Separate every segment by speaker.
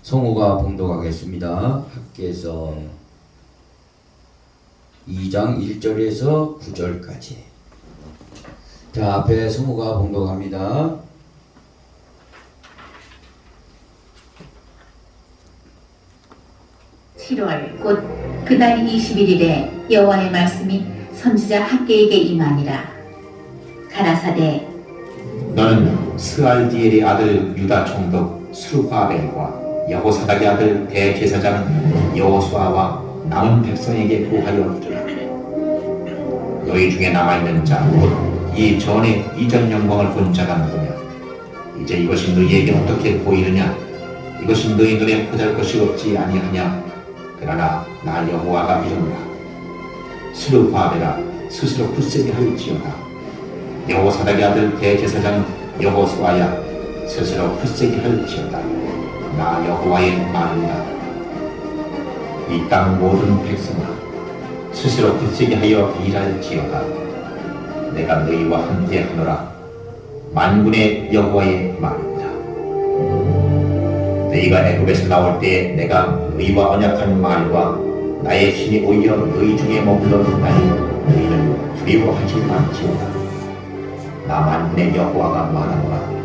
Speaker 1: 성우가 봉독하겠습니다. 학계서 2장 1절에서 9절까지. 자, 앞에 성우가 봉독합니다.
Speaker 2: 곧 그달 21일에 여호와의 말씀이 선지자 학개에게 임하니라. 가라사대
Speaker 3: 너는 스알디엘의 아들 유다 총독 스루바벨과 여호사닥의 아들 대제사장 여호수아와 남은 백성에게 구하여 이르라. 너희 중에 남아있는 자 곧 이 전에 이전 영광을 본 자가 누구냐? 이제 이것이 너희에게 어떻게 보이느냐? 이것이 너희 눈에 보잘것이 없지 아니하냐? 그러나 나 여호와가 이른다. 스루바벨아 스스로 굳세게 할지어다. 여호사닥의 아들 대제사장 여호수아야 스스로 굳세게 할지어다. 나 여호와의 말이다. 이 땅 모든 백성아 스스로 굳세게 하여 일할지어다. 내가 너희와 함께 하노라. 만군의 여호와의 말이다. 너희가 애굽에서 나올 때에 내가 너희와 언약한 말과 나의 신이 오히려 너희 중에 머물러 있다니 너희는 두려워하지 말지어다. 나 만군의 여호와가 말하노라.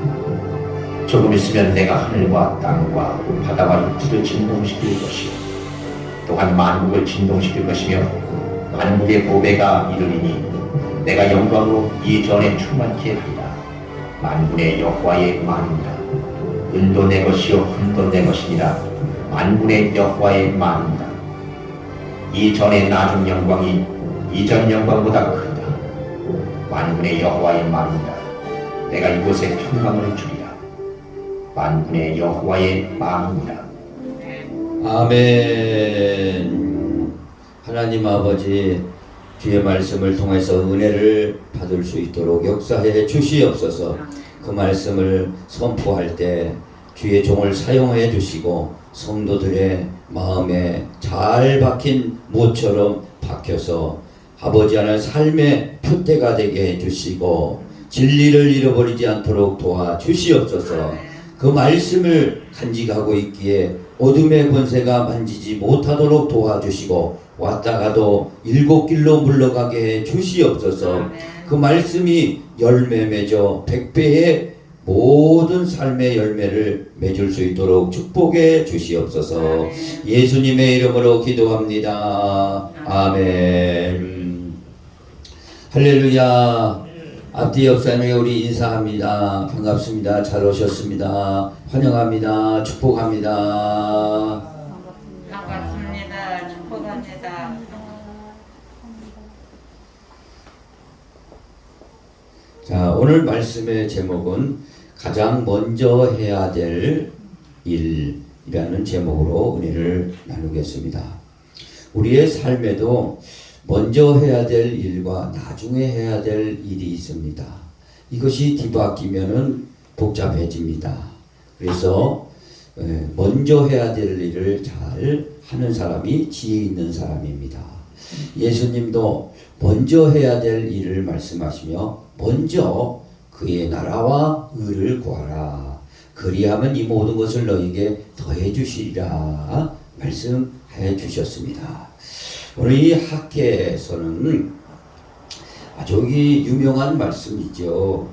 Speaker 3: 조금 있으면 내가 하늘과 땅과 바다와 육지를 진동시킬 것이요 또한 만국을 진동시킬 것이며 만국의 보배가 이르리니 내가 영광으로 이전에 충만케 하리라. 만군의 여호와의 말이니라. 은도 내 것이요 금도 내 것이니라. 만군의 여호와의 말이니라. 이전의 나중 영광이 이전 영광보다 크다. 만군의 여호와의 말이니라. 내가 이곳에 평강을 주리라. 만군의 여호와의 말이니라.
Speaker 1: 아멘. 하나님 아버지, 주의 말씀을 통해서 은혜를 받을 수 있도록 역사해 주시옵소서. 그 말씀을 선포할 때 주의 종을 사용해 주시고 성도들의 마음에 잘 박힌 못처럼 박혀서 아버지 하나님 삶의 표대가 되게 해 주시고 진리를 잃어버리지 않도록 도와 주시옵소서. 그 말씀을 간직하고 있기에 어둠의 권세가 만지지 못하도록 도와주시고 왔다가도 일곱 길로 물러가게 해 주시옵소서. 그 말씀이 열매 맺어 100배의 모든 삶의 열매를 맺을 수 있도록 축복해 주시옵소서. 예수님의 이름으로 기도합니다. 아멘. 할렐루야. 앞뒤 옆사람에게 우리 인사합니다. 반갑습니다. 잘 오셨습니다. 환영합니다. 축복합니다.
Speaker 4: 반갑습니다. 축복합니다.
Speaker 1: 자, 오늘 말씀의 제목은 가장 먼저 해야 될 일이라는 제목으로 은혜를 나누겠습니다. 우리의 삶에도 먼저 해야 될 일과 나중에 해야 될 일이 있습니다. 이것이 뒤바뀌면은 복잡해집니다. 그래서 먼저 해야 될 일을 잘 하는 사람이 지혜 있는 사람입니다. 예수님도 먼저 해야 될 일을 말씀하시며 먼저 그의 나라와 의를 구하라. 그리하면 이 모든 것을 너에게 더해 주시리라 말씀해 주셨습니다. 오늘 이 학계에서는 아주 유명한 말씀이죠.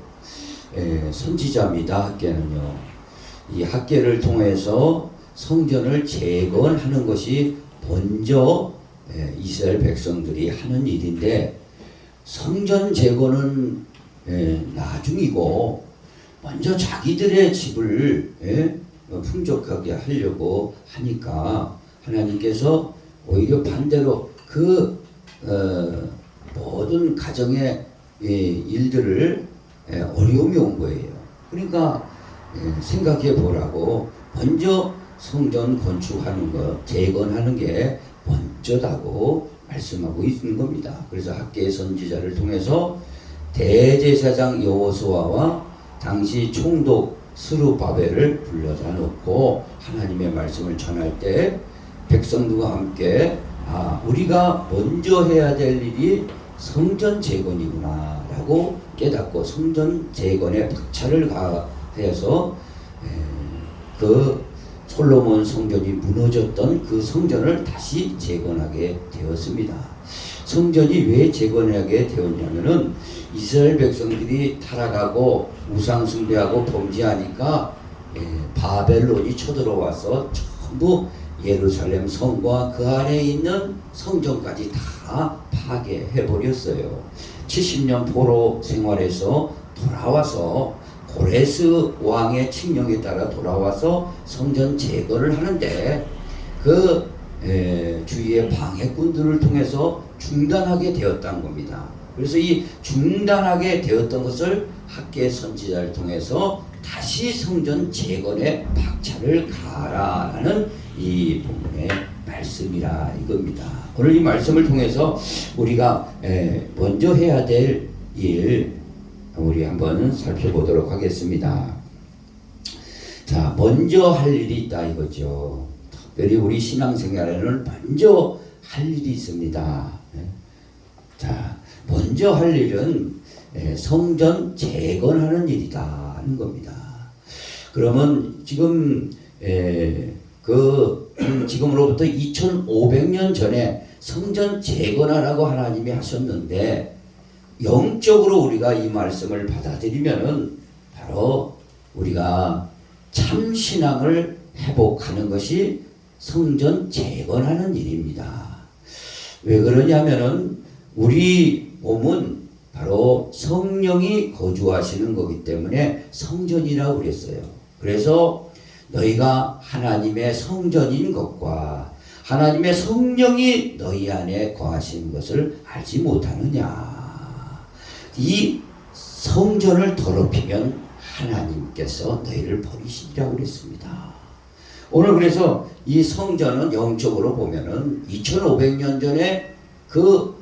Speaker 1: 선지자입니다. 학계는요. 이 학계를 통해서 성전을 재건하는 것이 먼저 이스라엘 백성들이 하는 일인데 성전 재건은 나중이고 먼저 자기들의 집을 풍족하게 하려고 하니까 하나님께서 오히려 반대로 그 모든 가정의 일들을 어려움이 온 거예요. 그러니까 생각해 보라고 먼저 성전 건축하는 것, 재건하는 게 먼저다고 말씀하고 있는 겁니다. 그래서 학계의 선지자를 통해서 대제사장 여호수아와 당시 총독 스루바벨을 불러다 놓고 하나님의 말씀을 전할 때 백성들과 함께 우리가 먼저 해야 될 일이 성전 재건이구나 라고 깨닫고 성전 재건에 박차를 가해서 그 솔로몬 성전이 무너졌던 그 성전을 다시 재건하게 되었습니다. 성전이 왜 재건하게 되었냐면은 이스라엘 백성들이 타락하고 우상 숭배하고 범죄하니까 바벨론이 쳐들어와서 전부 예루살렘 성과 그 안에 있는 성전까지 다 파괴해 버렸어요. 70년 포로 생활에서 돌아와서 고레스 왕의 칙령에 따라 돌아와서 성전 재건을 하는데 그 주위의 방해꾼들을 통해서 중단하게 되었다는 겁니다. 그래서 이 중단하게 되었던 것을 학계 선지자를 통해서 다시 성전 재건에 박차를 가라라는 이 본문의 말씀이라 이겁니다. 오늘 이 말씀을 통해서 우리가 먼저 해야 될 일 우리 한번 살펴보도록 하겠습니다. 자, 먼저 할 일이 있다 이거죠. 특별히 우리 신앙생활에는 먼저 할 일이 있습니다. 자, 먼저 할 일은 성전 재건하는 일이다 하는 겁니다. 그러면 지금 지금으로부터 2500년 전에 성전 재건하라고 하나님이 하셨는데 영적으로 우리가 이 말씀을 받아들이면은 바로 우리가 참 신앙을 회복하는 것이 성전 재건하는 일입니다. 왜 그러냐면은 우리 몸은 바로 성령이 거주하시는 거기 때문에 성전이라고 그랬어요. 그래서 너희가 하나님의 성전인 것과 하나님의 성령이 너희 안에 거하시는 것을 알지 못하느냐. 이 성전을 더럽히면 하나님께서 너희를 버리시리라고 그랬습니다. 오늘 그래서 이 성전은 영적으로 보면은 2500년 전에 그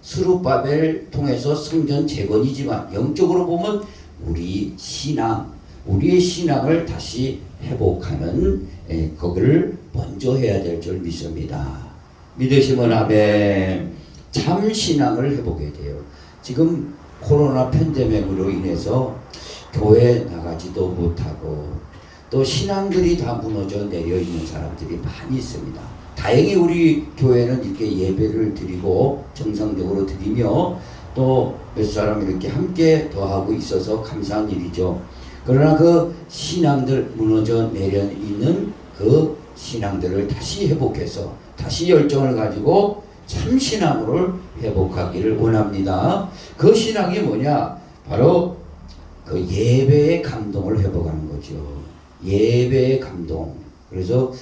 Speaker 1: 스룹바벨 통해서 성전 재건이지만 영적으로 보면 우리의 신앙을 다시 회복하는 거기를 먼저 해야 될 줄 믿습니다. 믿으시면 아멘. 참 신앙을 회복해야 돼요. 지금 코로나 팬데믹으로 인해서 교회 나가지도 못하고 또 신앙들이 다 무너져 내려 있는 사람들이 많이 있습니다. 다행히 우리 교회는 이렇게 예배를 드리고 정상적으로 드리며 또 몇 사람 이렇게 함께 더하고 있어서 감사한 일이죠. 그러나 그 신앙들 무너져 내려 있는 그 신앙들을 다시 회복해서 다시 열정을 가지고 참 신앙을 회복하기를 원합니다. 그 신앙이 뭐냐? 바로 그 예배의 감동을 회복하는 거죠. 예배의 감동. 그래서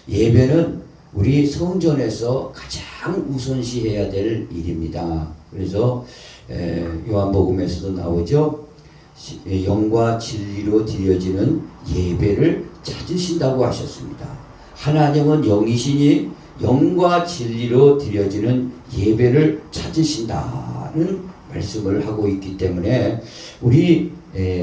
Speaker 1: 예배는 우리 성전에서 가장 우선시해야 될 일입니다. 그래서 요한복음에서도 나오죠. 영과 진리로 드려지는 예배를 찾으신다고 하셨습니다. 하나님은 영이시니 영과 진리로 드려지는 예배를 찾으신다는 말씀을 하고 있기 때문에 우리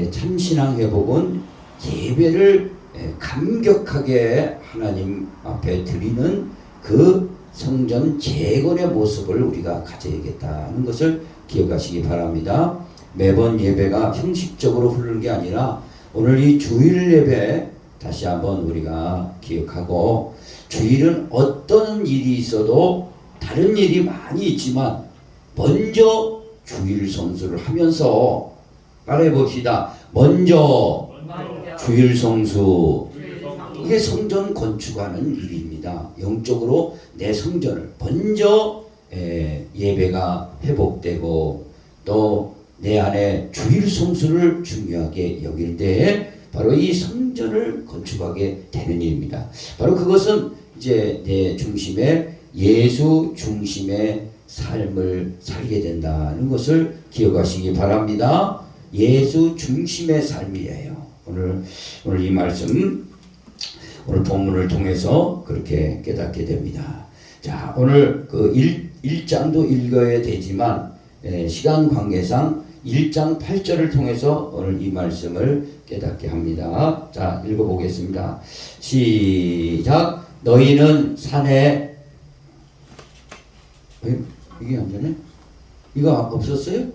Speaker 1: 참신앙 회복은 예배를 감격하게 하나님 앞에 드리는 그 성전 재건의 모습을 우리가 가져야겠다는 것을 기억하시기 바랍니다. 매번 예배가 형식적으로 흐르는 게 아니라 오늘 이 주일 예배 다시 한번 우리가 기억하고 주일은 어떤 일이 있어도 다른 일이 많이 있지만 먼저 주일 성수를 하면서 따라해 봅시다. 먼저 주일 성수. 이게 성전 건축하는 일입니다. 영적으로 내 성전을 먼저 예배가 회복되고 또 내 안에 주일 성수를 중요하게 여길 때에 바로 이 성전을 건축하게 되는 일입니다. 바로 그것은 이제 내 중심에 예수 중심의 삶을 살게 된다는 것을 기억하시기 바랍니다. 예수 중심의 삶이에요. 오늘 이 말씀 오늘 본문을 통해서 그렇게 깨닫게 됩니다. 자, 오늘 그 1장도 읽어야 되지만 시간 관계상 1장 8절을 통해서 오늘 이 말씀을 깨닫게 합니다. 자, 읽어보겠습니다. 시작. 너희는 산에 이게 안 되네? 이거 없었어요?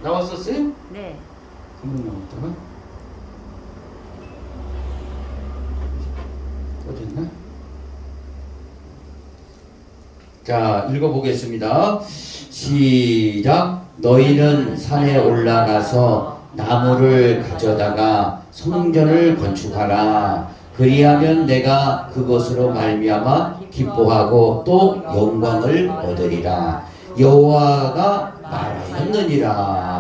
Speaker 1: 나왔었어요?
Speaker 4: 네.
Speaker 1: 한번 나왔다가 어딨나? 자, 읽어보겠습니다. 시작. 너희는 산에 올라가서 나무를 가져다가 성전을 건축하라. 그리하면 내가 그것으로 말미암아 기뻐하고 또 영광을 얻으리라. 여호와가 말하였느니라.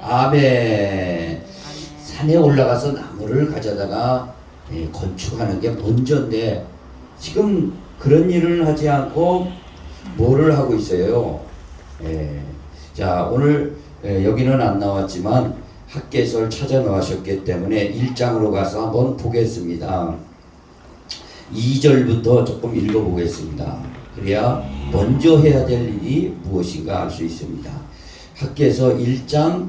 Speaker 1: 아멘. 산에 올라가서 나무를 가져다가 건축하는 게 먼저인데 지금 그런 일을 하지 않고 뭐를 하고 있어요? 자, 오늘 여기는 안 나왔지만 학개설 찾아 나오셨기 때문에 1장으로 가서 한번 보겠습니다. 2절부터 조금 읽어보겠습니다. 그래야 먼저 해야 될 일이 무엇인가 알 수 있습니다. 학개서 1장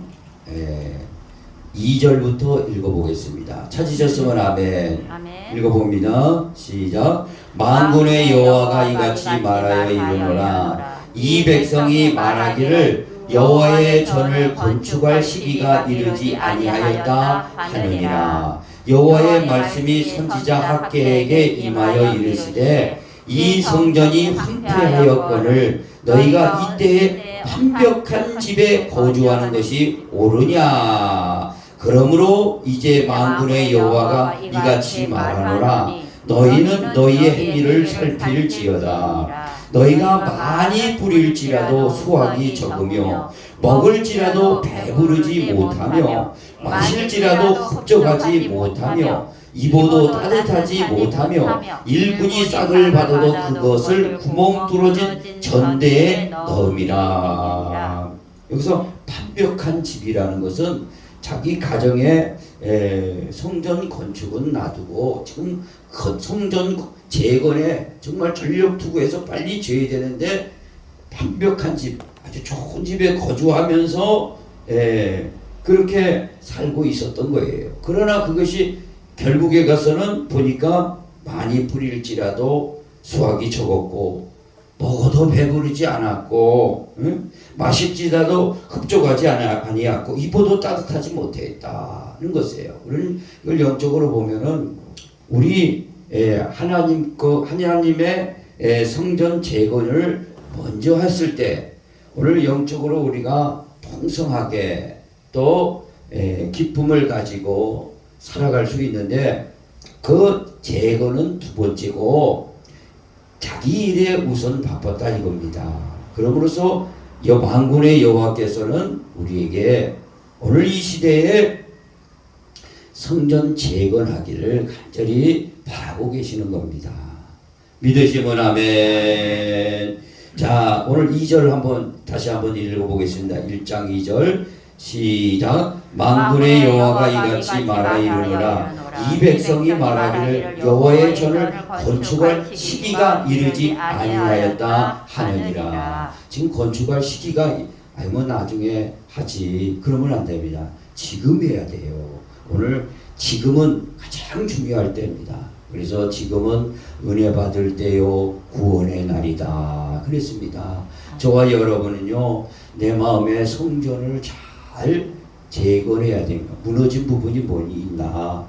Speaker 1: 2절부터 읽어보겠습니다. 찾으셨으면 아멘.
Speaker 4: 아멘.
Speaker 1: 읽어봅니다. 시작. 만군의 여호와가 이같이 말하여 이르노라. 이 백성이 말하기를 여호와의 전을 건축할 시기가 이르지 아니하였다 하느니라. 여호와의 말씀이 선지자 학개에게 임하여 이르시되 이 성전이 황폐하였거늘 너희가 이때에 완벽한 집에 거주하는 것이 옳으냐. 그러므로 이제 만군의 여호와가 이같이 말하노라. 너희는 너희의 행위를 살필지어다. 너희가 많이 부릴지라도 수확이 적으며 먹을지라도 배부르지 못하며 마실지라도 흡족하지 못하며 입어도 따뜻하지 못하며 일꾼이 싹을 받아도 그것을 구멍 뚫어진 전대에 넣음이라. 여기서 완벽한 집이라는 것은 자기 가정에 성전 건축은 놔두고 지금 성전 재건에 정말 전력 투구해서 빨리 지어야 되는데 완벽한 집, 아주 좋은 집에 거주하면서 그렇게 살고 있었던 거예요. 그러나 그것이 결국에 가서는 보니까 많이 부릴지라도 수확이 적었고 먹어도 배부르지 않았고 마실지라도 흡족하지 아니었고 입어도 따뜻하지 못했다는 것이에요. 이걸 영적으로 보면은 우리 하나님의 성전 재건을 먼저 했을 때 오늘 영적으로 우리가 풍성하게 또 기쁨을 가지고 살아갈 수 있는데 그 재건은 두 번째고 자기 일에 우선 바빴다 이겁니다. 그러므로서 만군의 여호와께서는 우리에게 오늘 이 시대에 성전 재건하기를 간절히 바라고 계시는 겁니다. 믿으시면 아멘. 자, 오늘 2절 다시 한번 읽어보겠습니다. 1장 2절 시작. 만군의 여호와가 이같이 말하여 이르노라. 이 백성이 말하기를 여호와의 전을 건축할 시기가 이르지 아니하였다 하느니라. 지금 건축할 시기가 아니면 나중에 하지 그러면 안 됩니다. 지금 해야 돼요. 오늘 지금은 가장 중요할 때입니다. 그래서 지금은 은혜 받을 때요 구원의 날이다 그랬습니다. 저와 여러분은요 내 마음의 성전을 잘 재건해야 됩니다. 무너진 부분이 뭐니 있나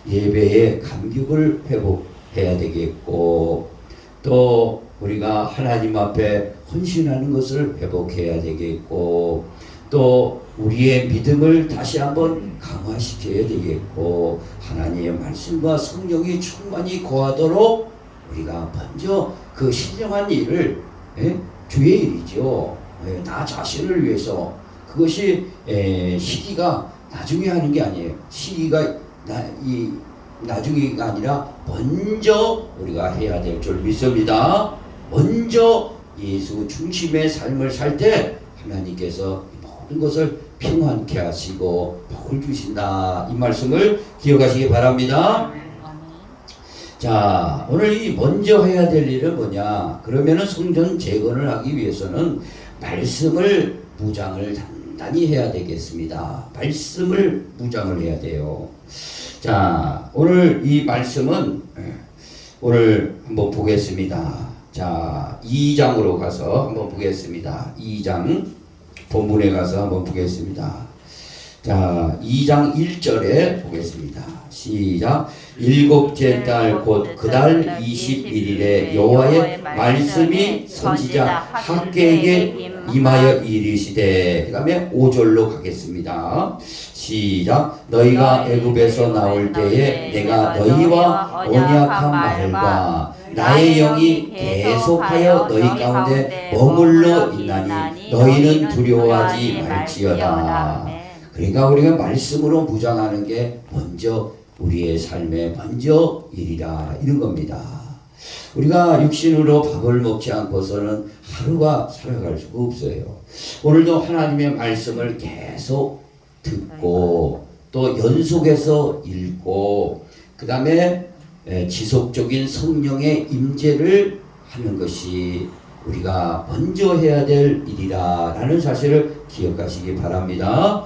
Speaker 1: 예배의 감격을 회복해야 되겠고 또 우리가 하나님 앞에 헌신하는 것을 회복해야 되겠고 또 우리의 믿음을 다시 한번 강화시켜야 되겠고 하나님의 말씀과 성령이 충만히 거하도록 우리가 먼저 그 신령한 일을 주의 일이죠. 나 자신을 위해서 그것이 시기가 나중에 하는 게 아니에요. 시기가 나중에가 아니라 먼저 우리가 해야 될 줄 믿습니다. 먼저 예수 중심의 삶을 살 때 하나님께서 모든 것을 평안케 하시고 복을 주신다. 이 말씀을 기억하시기 바랍니다. 자, 오늘 이 먼저 해야 될 일은 뭐냐? 그러면은 성전 재건을 하기 위해서는 말씀을 무장을 단단히 해야 되겠습니다. 말씀을 무장을 해야 돼요. 자, 오늘 이 말씀은 오늘 한번 보겠습니다. 자, 2장으로 가서 한번 보겠습니다. 2장 본문에 가서 한번 보겠습니다. 자, 2장 1절에 보겠습니다. 시작. 일곱째 달 곧 그 달 21일에 여호와의 말씀이 선지자 학개에게 임하여 이르시되, 그 다음에 5절로 가겠습니다. 시작. 너희가 애굽에서 나올 때에 내가 너희와 언약한 말과 나의 영이 계속하여 너희 가운데 머물러 있나니 너희는 두려워하지 말지어다. 그러니까 우리가 말씀으로 무장하는 게 먼저 우리의 삶의 먼저 일이라, 이런 겁니다. 우리가 육신으로 밥을 먹지 않고서는 하루가 살아갈 수가 없어요. 오늘도 하나님의 말씀을 계속 듣고 또 연속해서 읽고 그 다음에 지속적인 성령의 임재를 하는 것이 우리가 먼저 해야 될 일이라 라는 사실을 기억하시기 바랍니다.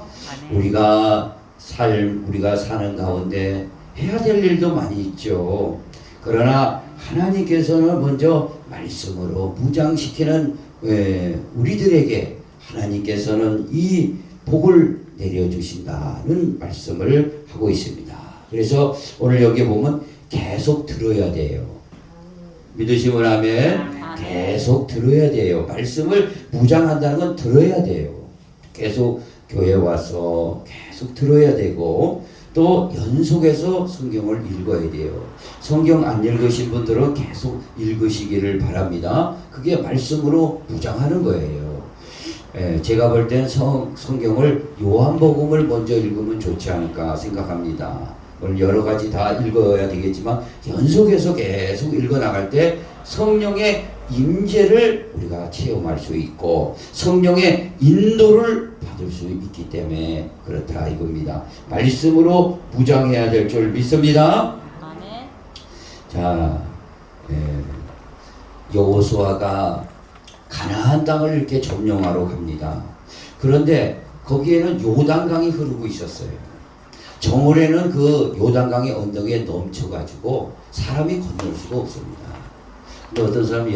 Speaker 1: 우리가 사는 가운데 해야 될 일도 많이 있죠. 그러나 하나님께서는 먼저 말씀으로 무장시키는 우리들에게 하나님께서는 이 복을 내려주신다는 말씀을 하고 있습니다. 그래서 오늘 여기 보면 계속 들어야 돼요. 믿으시면 아멘. 계속 들어야 돼요. 말씀을 무장한다는 건 들어야 돼요. 계속 교회 와서 계속 들어야 되고 또 연속해서 성경을 읽어야 돼요. 성경 안 읽으신 분들은 계속 읽으시기를 바랍니다. 그게 말씀으로 무장하는 거예요. 제가 볼 땐 성경을 요한복음을 먼저 읽으면 좋지 않을까 생각합니다. 오늘 여러 가지 다 읽어야 되겠지만 연속해서 계속 읽어 나갈 때 성령의 임재를 우리가 체험할 수 있고 성령의 인도를 받을 수 있기 때문에 그렇다 이겁니다. 말씀으로 무장해야 될 줄 믿습니다.
Speaker 4: 아멘.
Speaker 1: 자, 여호수아가 가나안 땅을 이렇게 점령하러 갑니다. 그런데 거기에는 요단강이 흐르고 있었어요. 정월에는 그 요단강이 언덕에 넘쳐가지고 사람이 건널 수가 없습니다. 근데 어떤 사람이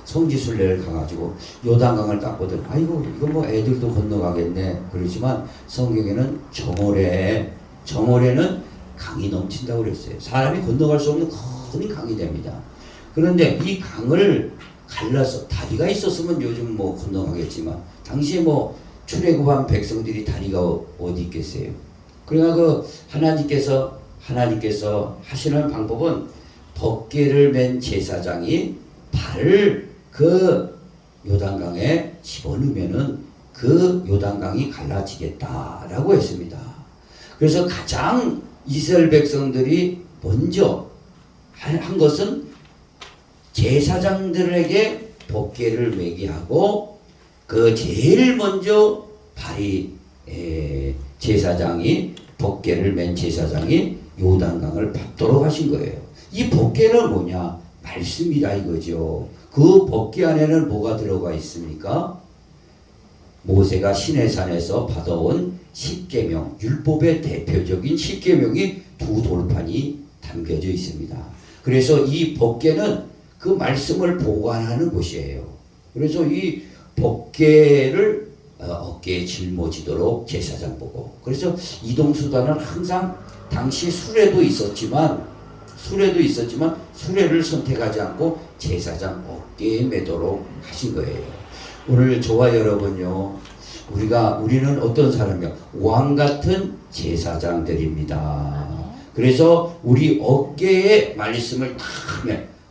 Speaker 1: 성지순례를 가가지고 요단강을 딱 보더니 아이고 이거 뭐 애들도 건너가겠네 그러지만 성경에는 정월에는 강이 넘친다고 그랬어요. 사람이 건너갈 수 없는 큰 강이 됩니다. 그런데 이 강을 갈라서 다리가 있었으면 요즘 뭐 건너가겠지만 당시에 뭐 출애굽한 백성들이 다리가 어디 있겠어요. 그러니까 그 하나님께서 하시는 방법은 법궤를 맨 제사장이 발을 그 요단강에 집어넣으면은 그 요단강이 갈라지겠다라고 했습니다. 그래서 가장 이스라엘 백성들이 먼저 한 것은 제사장들에게 법궤를 매게 하고 그 제일 먼저 제사장이 법궤를 맨 제사장이 요단강을 밟도록 하신 거예요. 이 법궤는 뭐냐? 말씀이다 이거죠. 그 법궤 안에는 뭐가 들어가 있습니까? 모세가 시내산에서 받아온 십계명, 율법의 대표적인 십계명이 두 돌판이 담겨져 있습니다. 그래서 이 법궤는 그 말씀을 보관하는 곳이에요. 그래서 이 법궤를 어깨에 짊어지도록 제사장 보고, 그래서 이동수단은 항상 당시 수레도 있었지만 수레를 선택하지 않고 제사장 어깨에 매도록 하신 거예요. 오늘 저와 여러분요, 우리는 어떤 사람이요? 왕 같은 제사장들입니다. 그래서 우리 어깨에 말씀을 다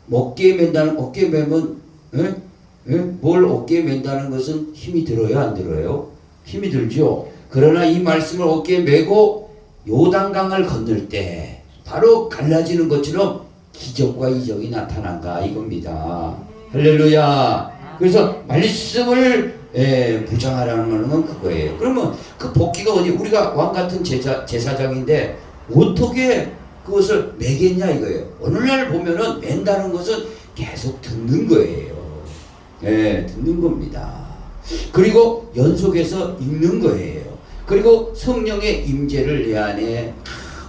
Speaker 1: 어깨에 맨다는, 어깨에 매면 뭘 어깨에 맨다는 것은 힘이 들어요, 안 들어요? 힘이 들죠. 그러나 이 말씀을 어깨에 메고 요단강을 건널 때 바로 갈라지는 것처럼 기적과 이적이 나타난다 이겁니다. 할렐루야. 그래서 말씀을 무장하라는 건 그거예요. 그러면 그 복귀가 어디? 우리가 왕 같은 제사장인데 어떻게 그것을 매겠냐 이거예요. 오늘날 보면은 맨다는 것은 계속 듣는 거예요. 듣는 겁니다. 그리고 연속해서 읽는 거예요. 그리고 성령의 임재를 내 안에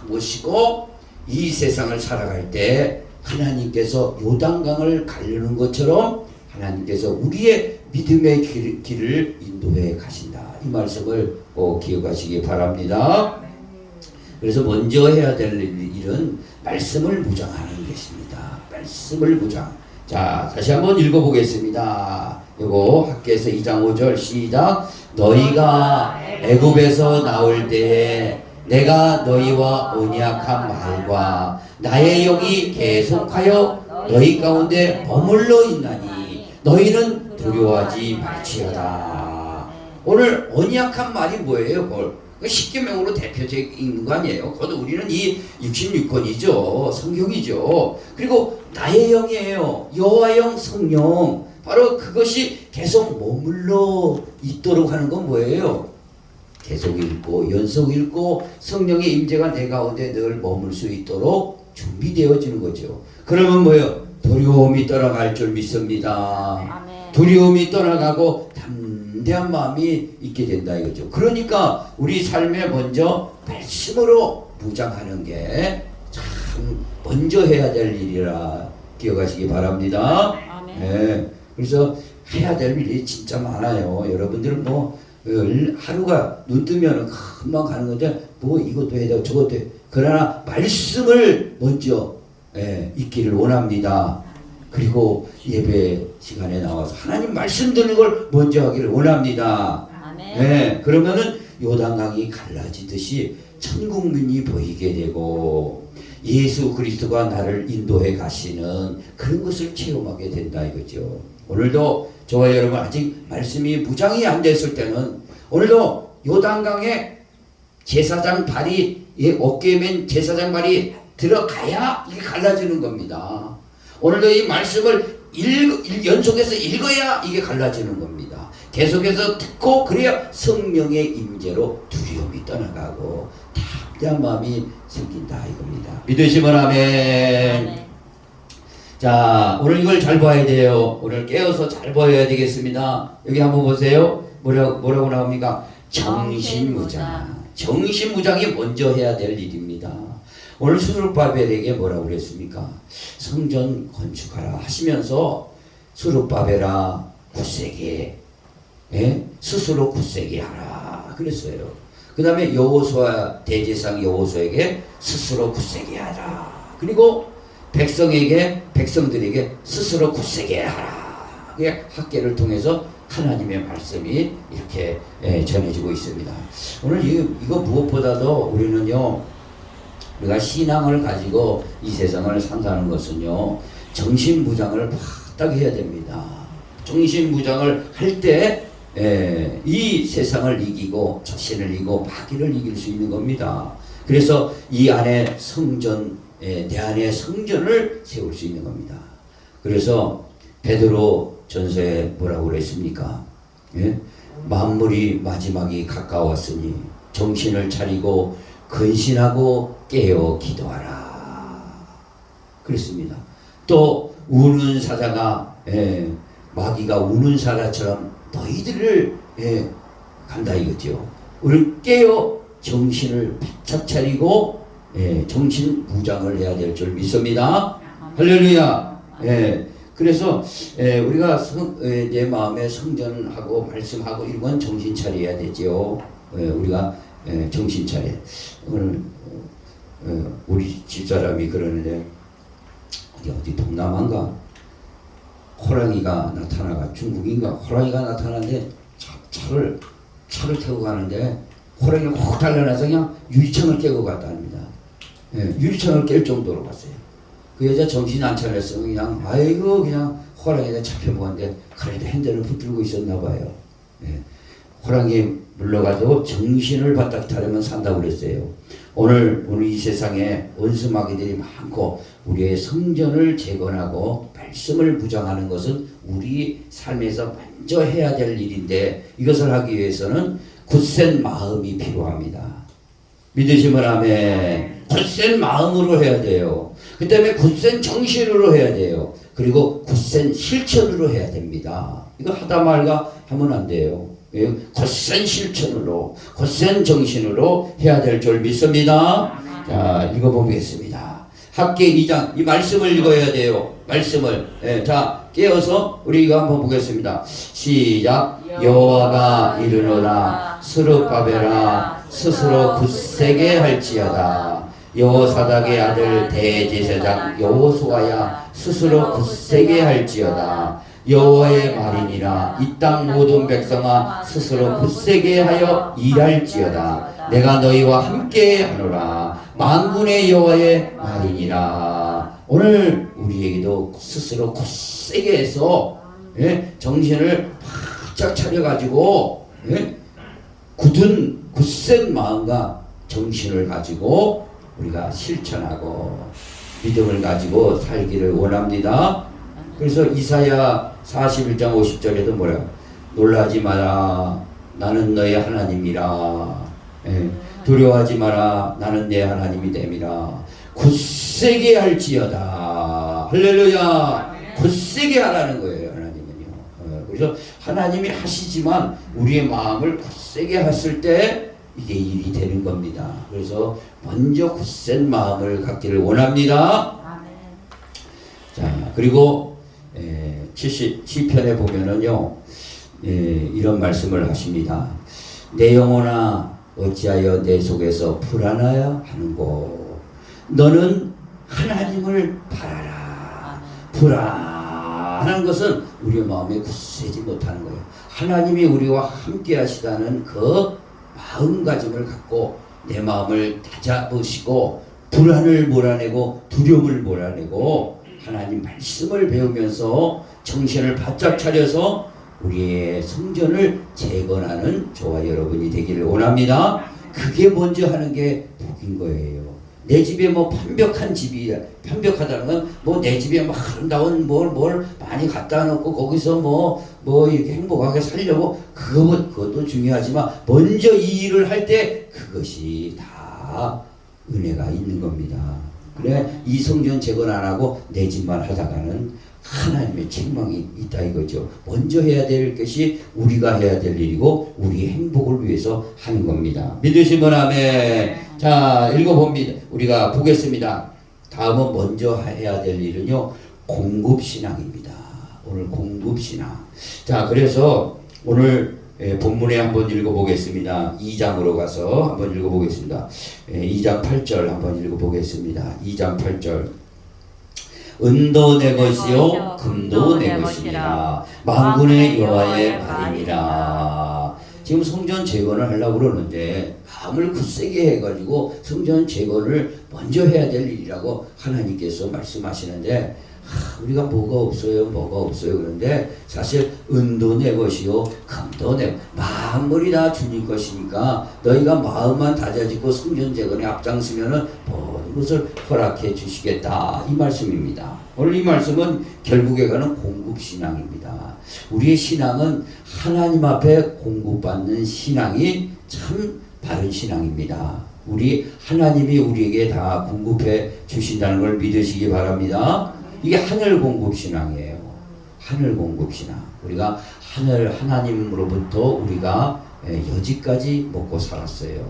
Speaker 1: 모시고 이 세상을 살아갈 때 하나님께서 요단강을 가르는 것처럼 하나님께서 우리의 믿음의 길을 인도해 가신다. 이 말씀을 꼭 기억하시기 바랍니다. 그래서 먼저 해야 될 일은 말씀을 무장하는 것입니다. 말씀을 무장. 자, 다시 한번 읽어보겠습니다. 요거 학교에서 2장 5절 시작. 너희가 애굽에서 나올 때에 내가 너희와 언약한 말과 나의 영이 계속하여 너희 가운데 머물러 있나니 너희는 두려워하지 말지어다. 오늘 언약한 말이 뭐예요? 그걸 십계명으로 대표적인 거 아니에요? 그것도 우리는 이 66권이죠. 성경이죠. 그리고 나의 영이에요. 여호와 영 성령. 바로 그것이 계속 머물러 있도록 하는 건 뭐예요? 계속 읽고 연속 읽고 성령의 임재가 내 가운데 늘 머물 수 있도록 준비되어지는 거죠. 그러면 뭐예요? 두려움이 떠나갈 줄 믿습니다.
Speaker 4: 아멘.
Speaker 1: 두려움이 떠나가고 담대한 마음이 있게 된다 이거죠. 그러니까 우리 삶에 먼저 말씀으로 무장하는 게 참 먼저 해야 될 일이라 기억하시기 바랍니다.
Speaker 4: 아멘.
Speaker 1: 네. 그래서 해야 될 일이 진짜 많아요. 여러분들은 뭐 하루가 눈 뜨면 금방 가는 건데 뭐 이것도 해야 되고 저것도 해. 그러나 말씀을 먼저 있기를 원합니다. 그리고 예배 시간에 나와서 하나님 말씀 듣는 걸 먼저 하기를 원합니다.
Speaker 4: 아멘.
Speaker 1: 네, 그러면은 요단강이 갈라지듯이 천국민이 보이게 되고 예수 그리스도가 나를 인도해 가시는 그런 것을 체험하게 된다 이거죠. 오늘도 저와 여러분 아직 말씀이 무장이 안 됐을 때는 오늘도 요단강에 제사장 발이 어깨에 맨 제사장 발이 들어가야 이게 갈라지는 겁니다. 오늘도 이 말씀을 연속해서 읽어야 이게 갈라지는 겁니다. 계속해서 듣고 그래야 성령의 임재로 두려움이 떠나가고 담대한 마음이 생긴다 이겁니다. 믿으시면 아멘.
Speaker 4: 아멘.
Speaker 1: 자, 오늘 이걸 잘 봐야 돼요. 오늘 깨어서 잘 봐야 되겠습니다. 여기 한번 보세요. 뭐라고 나옵니까? 정신무장. 정신무장이 먼저 해야 될 일입니다. 오늘 수룹바벨에게 뭐라고 그랬습니까? 성전 건축하라 하시면서 수룹바벨아 굳세게 스스로 굳세게 하라 그랬어요. 그 다음에 여호수아 대제사장 여호수아에게 스스로 굳세게 하라. 그리고 백성들에게 스스로 굳세게 하라. 그게 학계를 통해서 하나님의 말씀이 이렇게 전해지고 있습니다. 오늘 이거 무엇보다도 우리는요, 우리가 신앙을 가지고 이 세상을 산다는 것은요, 정신무장을 바짝 해야 됩니다. 정신무장을 할 때 이 세상을 이기고 자신을 이기고 마귀를 이길 수 있는 겁니다. 그래서 이 안에 성전, 내 안에 성전을 세울 수 있는 겁니다. 그래서 베드로 전서에 뭐라고 그랬습니까? 만물이 마지막이 가까웠으니 정신을 차리고 근신하고 깨어 기도하라 그랬습니다. 또 우는 사자가 마귀가 우는 사자처럼 너희들을 간다 이거죠. 우리 깨어 정신을 바짝 차리고 정신 무장을 해야 될 줄 믿습니다. 할렐루야. 그래서 우리가 내 마음에 성전하고 말씀하고 이런 건 정신 차려야 되죠. 우리가 정신 차려. 오늘 우리 집사람이 그러는데 어디 동남아인가 호랑이가 나타나가 중국인가 호랑이가 나타나는데 차를 타고 가는데 호랑이가 확 달려나서 그냥 유리창을 깨고 갔답니다. 유리창을 깰 정도로 갔어요. 그 여자 정신 안 차렸어. 그냥 아이고 그냥 호랑이에 잡혀 먹었는데 그래도 핸들을 붙들고 있었나 봐요. 호랑이 물러가도 정신을 바짝 차리면 산다고 그랬어요. 오늘 이 세상에 원수마귀들이 많고 우리의 성전을 재건하고 말씀을 무장하는 것은 우리 삶에서 먼저 해야 될 일인데 이것을 하기 위해서는 굳센 마음이 필요합니다. 믿으시면 아멘. 굳센 마음으로 해야 돼요. 그 다음에 굳센 정신으로 해야 돼요. 그리고 굳센 실천으로 해야 됩니다. 이거 하다 말가 하면 안 돼요. 굳센 실천으로, 굳센 정신으로 해야 될 줄 믿습니다. 자, 읽어보겠습니다. 학계 2장, 이 말씀을 읽어야 돼요. 말씀을. 자, 깨어서 우리가 한번 보겠습니다. 시작. 여호와가 이르노라 스룹바벨아 스스로 굳세게 할지어다. 여호사닥의 아들 대제사장 여호수아야 스스로 굳세게 할지어다. 여호와의 말이니라. 이 땅 모든 백성아 스스로 굳세게 하여 일할지어다. 내가 너희와 함께 하노라. 만군의 여호와의 말이니라. 오늘 우리에게도 스스로 굳세게 해서 정신을 바짝 차려가지고 굳은 마음과 정신을 가지고 우리가 실천하고 믿음을 가지고 살기를 원합니다. 그래서 이사야 41장 50절에도 뭐래요? 놀라지 마라. 나는 너의 하나님이라. 두려워하지 마라. 나는 내 하나님이 됨이라. 굳세게 할지어다. 할렐루야. 굳세게 하라는 거예요. 하나님은요. 그래서 하나님이 하시지만 우리의 마음을 굳세게 했을 때 이게 일이 되는 겁니다. 그래서 먼저 굳센 마음을 갖기를 원합니다. 자, 그리고 시편에 보면은요, 이런 말씀을 하십니다. 내 영혼아 어찌하여 내 속에서 불안하여 하는고. 너는 하나님을 바라라. 불안한 것은 우리의 마음에 굳세지 못하는 거예요. 하나님이 우리와 함께 하시다는 그 마음가짐을 갖고 내 마음을 다잡으시고 불안을 몰아내고 두려움을 몰아내고 하나님 말씀을 배우면서 정신을 바짝 차려서 우리의 성전을 재건하는 저와 여러분이 되기를 원합니다. 그게 먼저 하는 게 복인 거예요. 내 집에 뭐 편벽하다는 건 뭐 내 집에 뭐 아름다운 뭘 많이 갖다 놓고 거기서 뭐 이렇게 행복하게 살려고 그것도 중요하지만 먼저 이 일을 할 때 그것이 다 은혜가 있는 겁니다. 그래 이 성전 재건 안 하고 내 집만 하다가는 하나님의 책망이 있다 이거죠. 먼저 해야 될 것이 우리가 해야 될 일이고 우리의 행복을 위해서 하는 겁니다. 믿으시면 아멘. 자, 읽어봅니다. 우리가 보겠습니다. 다음은 먼저 해야 될 일은요, 공급신앙입니다. 오늘 공급신앙. 자, 그래서 오늘 본문에 한번 읽어보겠습니다. 2장으로 가서 한번 읽어보겠습니다. 2장 8절 한번 읽어보겠습니다. 2장 8절. 은도 내 것이요 금도 내 것이니라. 만군의 여호와의 말이니라. 지금 성전 재건을 하려고 그러는데 마음을 굳세게 해가지고 성전 재건을 먼저 해야 될 일이라고 하나님께서 말씀하시는데 우리가 뭐가 없어요 그런데 사실 은도 내 것이요 금도 내 만물이 다 주님 것이니까 너희가 마음만 다져지고 성전 재건에 앞장서면은 모든 것을 허락해 주시겠다 이 말씀입니다. 오늘 이 말씀은 결국에 가는 공급신앙입니다. 우리의 신앙은 하나님 앞에 공급받는 신앙이 참 바른 신앙입니다. 우리 하나님이 우리에게 다 공급해 주신다는 걸 믿으시기 바랍니다. 이게 하늘 공급 신앙이에요. 하늘 공급 신앙. 우리가 하나님으로부터 우리가 여지까지 먹고 살았어요.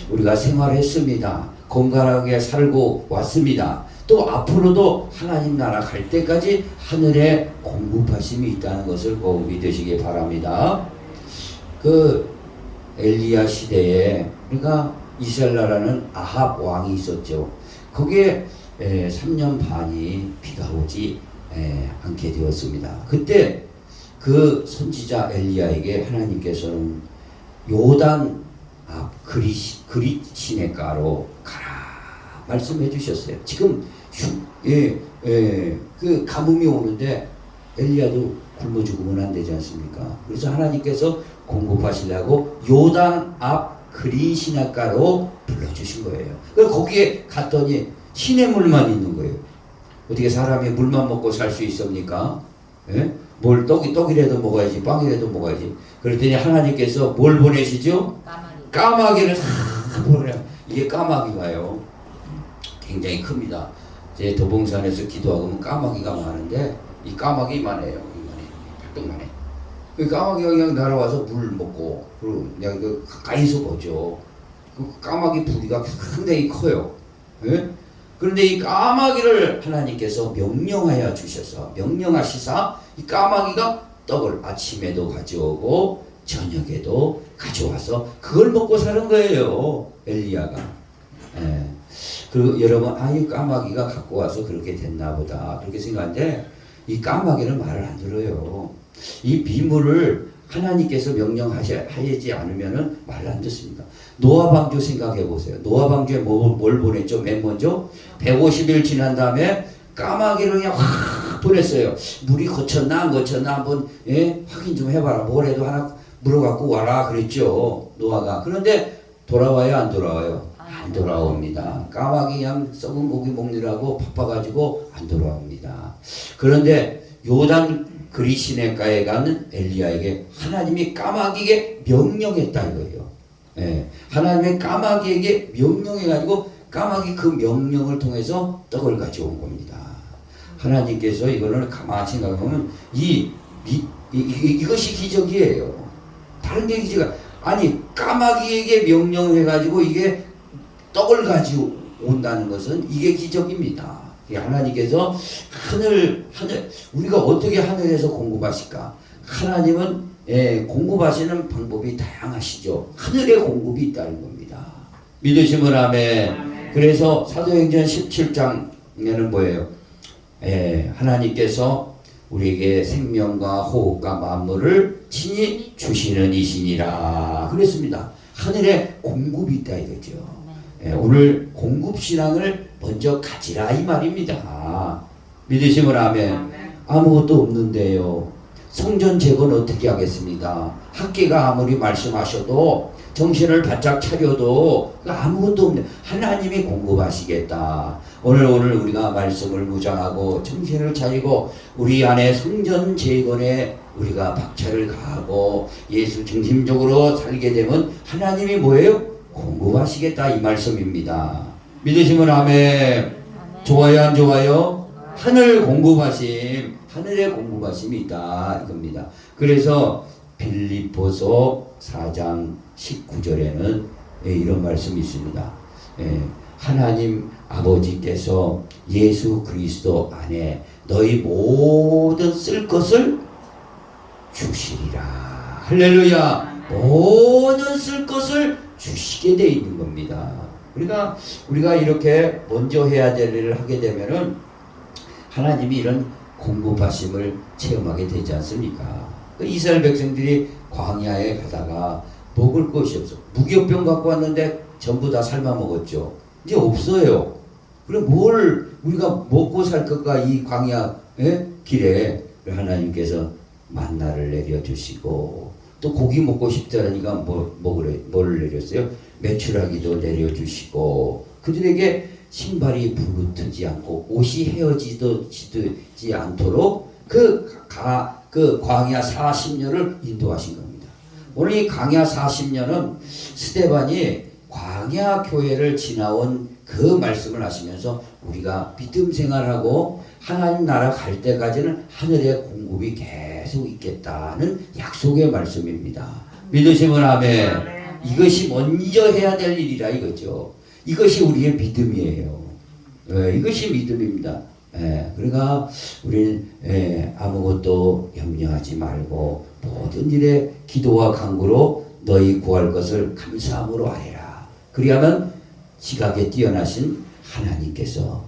Speaker 1: 우리가 생활했습니다. 건강하게 살고 왔습니다. 또 앞으로도 하나님 나라 갈 때까지 하늘에 공급하심이 있다는 것을 꼭 믿으시기 바랍니다. 그 엘리야 시대에 우리가 이스라엘 나라는 아합 왕이 있었죠. 거기에 3년 반이 비가 오지 않게 되었습니다. 그때 그 선지자 엘리야에게 하나님께서는 요단 앞 그릿 시냇가로 가라 말씀해 주셨어요. 지금 그 가뭄이 오는데 엘리야도 굶어 죽으면 안 되지 않습니까? 그래서 하나님께서 공급하시려고 요단 앞 그릿 시냇가로 불러주신 거예요. 그래서 거기에 갔더니 시냇물만 있는 거예요. 어떻게 사람이 물만 먹고 살 수 있습니까? 뭘 떡이라도 먹어야지, 빵이라도 먹어야지. 그랬더니 하나님께서 뭘 보내시죠? 까마귀를 다 보내요. 이게 까마귀가요, 굉장히 큽니다. 제 도봉산에서 기도하면 까마귀가 많은데 이 까마귀만해요. 발등만해. 그 까마귀가 그냥 날아와서 물 먹고, 그리고 그냥 가까이서 보죠. 그 까마귀 부리가 상당히 커요. 그런데 이 까마귀를 하나님께서 명령하여 주셔서 명령하시사 이 까마귀가 떡을 아침에도 가져오고 저녁에도 가져와서 그걸 먹고 사는 거예요. 엘리야가. 예. 그리고 여러분 이 까마귀가 갖고 와서 그렇게 됐나 보다 그렇게 생각하는데 이 까마귀는 말을 안 들어요. 이 비물을 하나님께서 명령하지 않으면은 말 안 듣습니다. 노아 방주 생각해 보세요. 노아 방주에 뭘 보냈죠? 맨 먼저 150일 지난 다음에 까마귀를 그냥 확 보냈어요. 물이 거쳤나 안 거쳤나 한번 확인 좀 해봐라. 뭐래도 하나 물어갖고 와라 그랬죠. 노아가. 그런데 돌아와요 안 돌아와요? 안 돌아옵니다. 까마귀 그냥 썩은 고기 먹느라고 바빠가지고 안 돌아옵니다. 그런데 요단 그리 시내가에 가는 엘리야에게 하나님이 까마귀에게 명령했다 이거예요. 예, 하나님의 까마귀에게 명령해가지고 까마귀 그 명령을 통해서 떡을 가져온 겁니다. 하나님께서 이거를 가만히 생각하면 이것이 기적이에요. 다른 게 기적이 아니 까마귀에게 명령해가지고 이게 떡을 가지고 온다는 것은 이게 기적입니다. 하나님께서 하늘 우리가 어떻게 하늘에서 공급하실까? 하나님은 공급하시는 방법이 다양하시죠. 하늘에 공급이 있다는 겁니다. 믿으시면 아멘. 그래서 사도행전 17장에는 뭐예요? 하나님께서 우리에게 생명과 호흡과 만물을 친히 주시는 이시니라 그랬습니다. 하늘에 공급이 있다 이거죠. 오늘 공급신앙을 먼저 가지라 이 말입니다. 믿으시면 아멘. 아무것도 없는데요. 성전 재건 어떻게 하겠습니다. 학계가 아무리 말씀하셔도 정신을 바짝 차려도 아무것도 없네. 하나님이 공급하시겠다. 오늘 우리가 말씀을 묵상하고 정신을 차리고 우리 안에 성전 재건에 우리가 박차를 가하고 예수 중심적으로 살게 되면 하나님이 뭐예요? 공급하시겠다 이 말씀입니다. 믿으시면 아멘. 좋아요 안 좋아요? 하늘 공급하심, 하늘의 공급하심이 있다 이겁니다. 그래서 빌립보서 4장 19절에는 이런 말씀이 있습니다. 하나님 아버지께서 예수 그리스도 안에 너희 모든 쓸 것을 주시리라. 할렐루야. 모든 쓸 것을 주시게 돼 있는 겁니다. 그러니까 우리가 이렇게 먼저 해야 될 일을 하게 되면은 하나님이 이런 공급하심을 체험하게 되지 않습니까? 이스라엘 백성들이 광야에 가다가 먹을 것이 없어. 무교병 갖고 왔는데 전부 다 삶아 먹었죠. 이제 없어요. 그럼 뭘 우리가 먹고 살 것과 이 광야 길에 하나님께서 만나를 내려주시고 또 고기 먹고 싶다니까 뭐를 내렸어요? 메추라기도 내려주시고 그들에게 신발이 부르트지 않고 옷이 헤어지지 않도록 그 광야 40년을 인도하신 겁니다. 오늘 이 광야 40년은 스데반이 광야 교회를 지나온 그 말씀을 하시면서 우리가 믿음 생활하고 하나님 나라 갈 때까지는 하늘의 공급이 계속 있겠다는 약속의 말씀입니다. 믿으시면 아멘. 이것이 먼저 해야 될 일이라 이거죠. 이것이 우리의 믿음이에요. 이것이 믿음입니다. 그러니까 우리는 아무것도 염려하지 말고 모든 일에 기도와 간구로 너희 구할 것을 감사함으로 하라. 그리하면 지각에 뛰어나신 하나님께서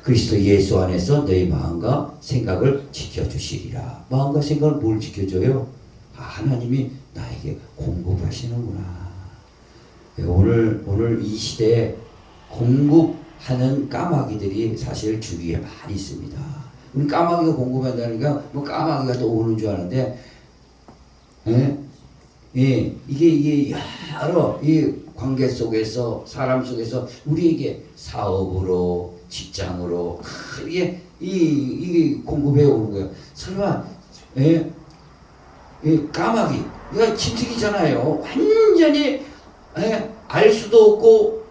Speaker 1: 그리스도 예수 안에서 너희 마음과 생각을 지켜주시리라. 마음과 생각을 뭘 지켜줘요? 하나님이 나에게 공급하시는구나. 오늘 이 시대에 공급하는 까마귀들이 사실 주위에 많이 있습니다. 까마귀가 공급한다니까 뭐 까마귀가 또 오는 줄 아는데, 이게 여러 이 관계 속에서 사람 속에서 우리에게 사업으로 직장으로 이게 공급해 오는 거예요. 설마 까마귀 이거 짐승이잖아요. 완전히 알 수도 없고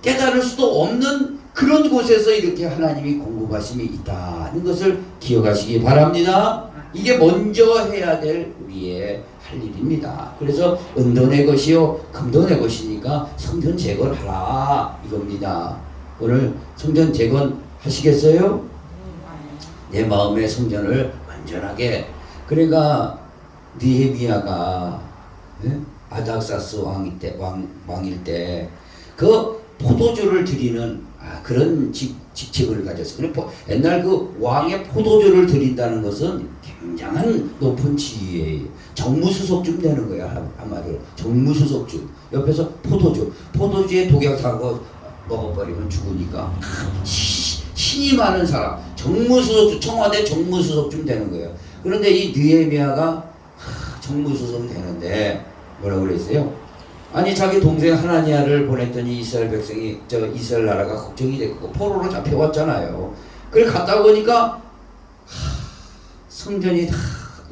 Speaker 1: 깨달을 수도 없는 그런 곳에서 이렇게 하나님이 공급하심이 있다는 것을 기억하시기 바랍니다. 이게 먼저 해야 될 우리의 할 일입니다. 그래서 은도 내 것이요 금도 내 것이니까 성전 제거를 하라 이겁니다. 오늘 성전 재건하시겠어요? 내 마음의 성전을 완전하게. 그러니까 느헤미야가 아닥사스 왕일 때 그 포도주를 드리는 그런 직책을 가졌어. 그리고 옛날 그 왕의 포도주를 드린다는 것은 굉장한 높은 지위예요. 정무수석쯤 되는 거야. 한마디로 정무수석쯤. 옆에서 포도주에 독약 타고 먹어버리면 죽으니까 신이 많은 사람, 정무수석, 청와대 정무수석쯤 되는 거예요. 그런데 이 느헤미야가 정무수석이 되는데 뭐라고 그랬어요? 아니 자기 동생 하나니아를 보냈더니 이스라엘 백성이 이스라엘 나라가 걱정이 됐고 포로로 잡혀왔잖아요. 그래 갔다 보니까 성전이 다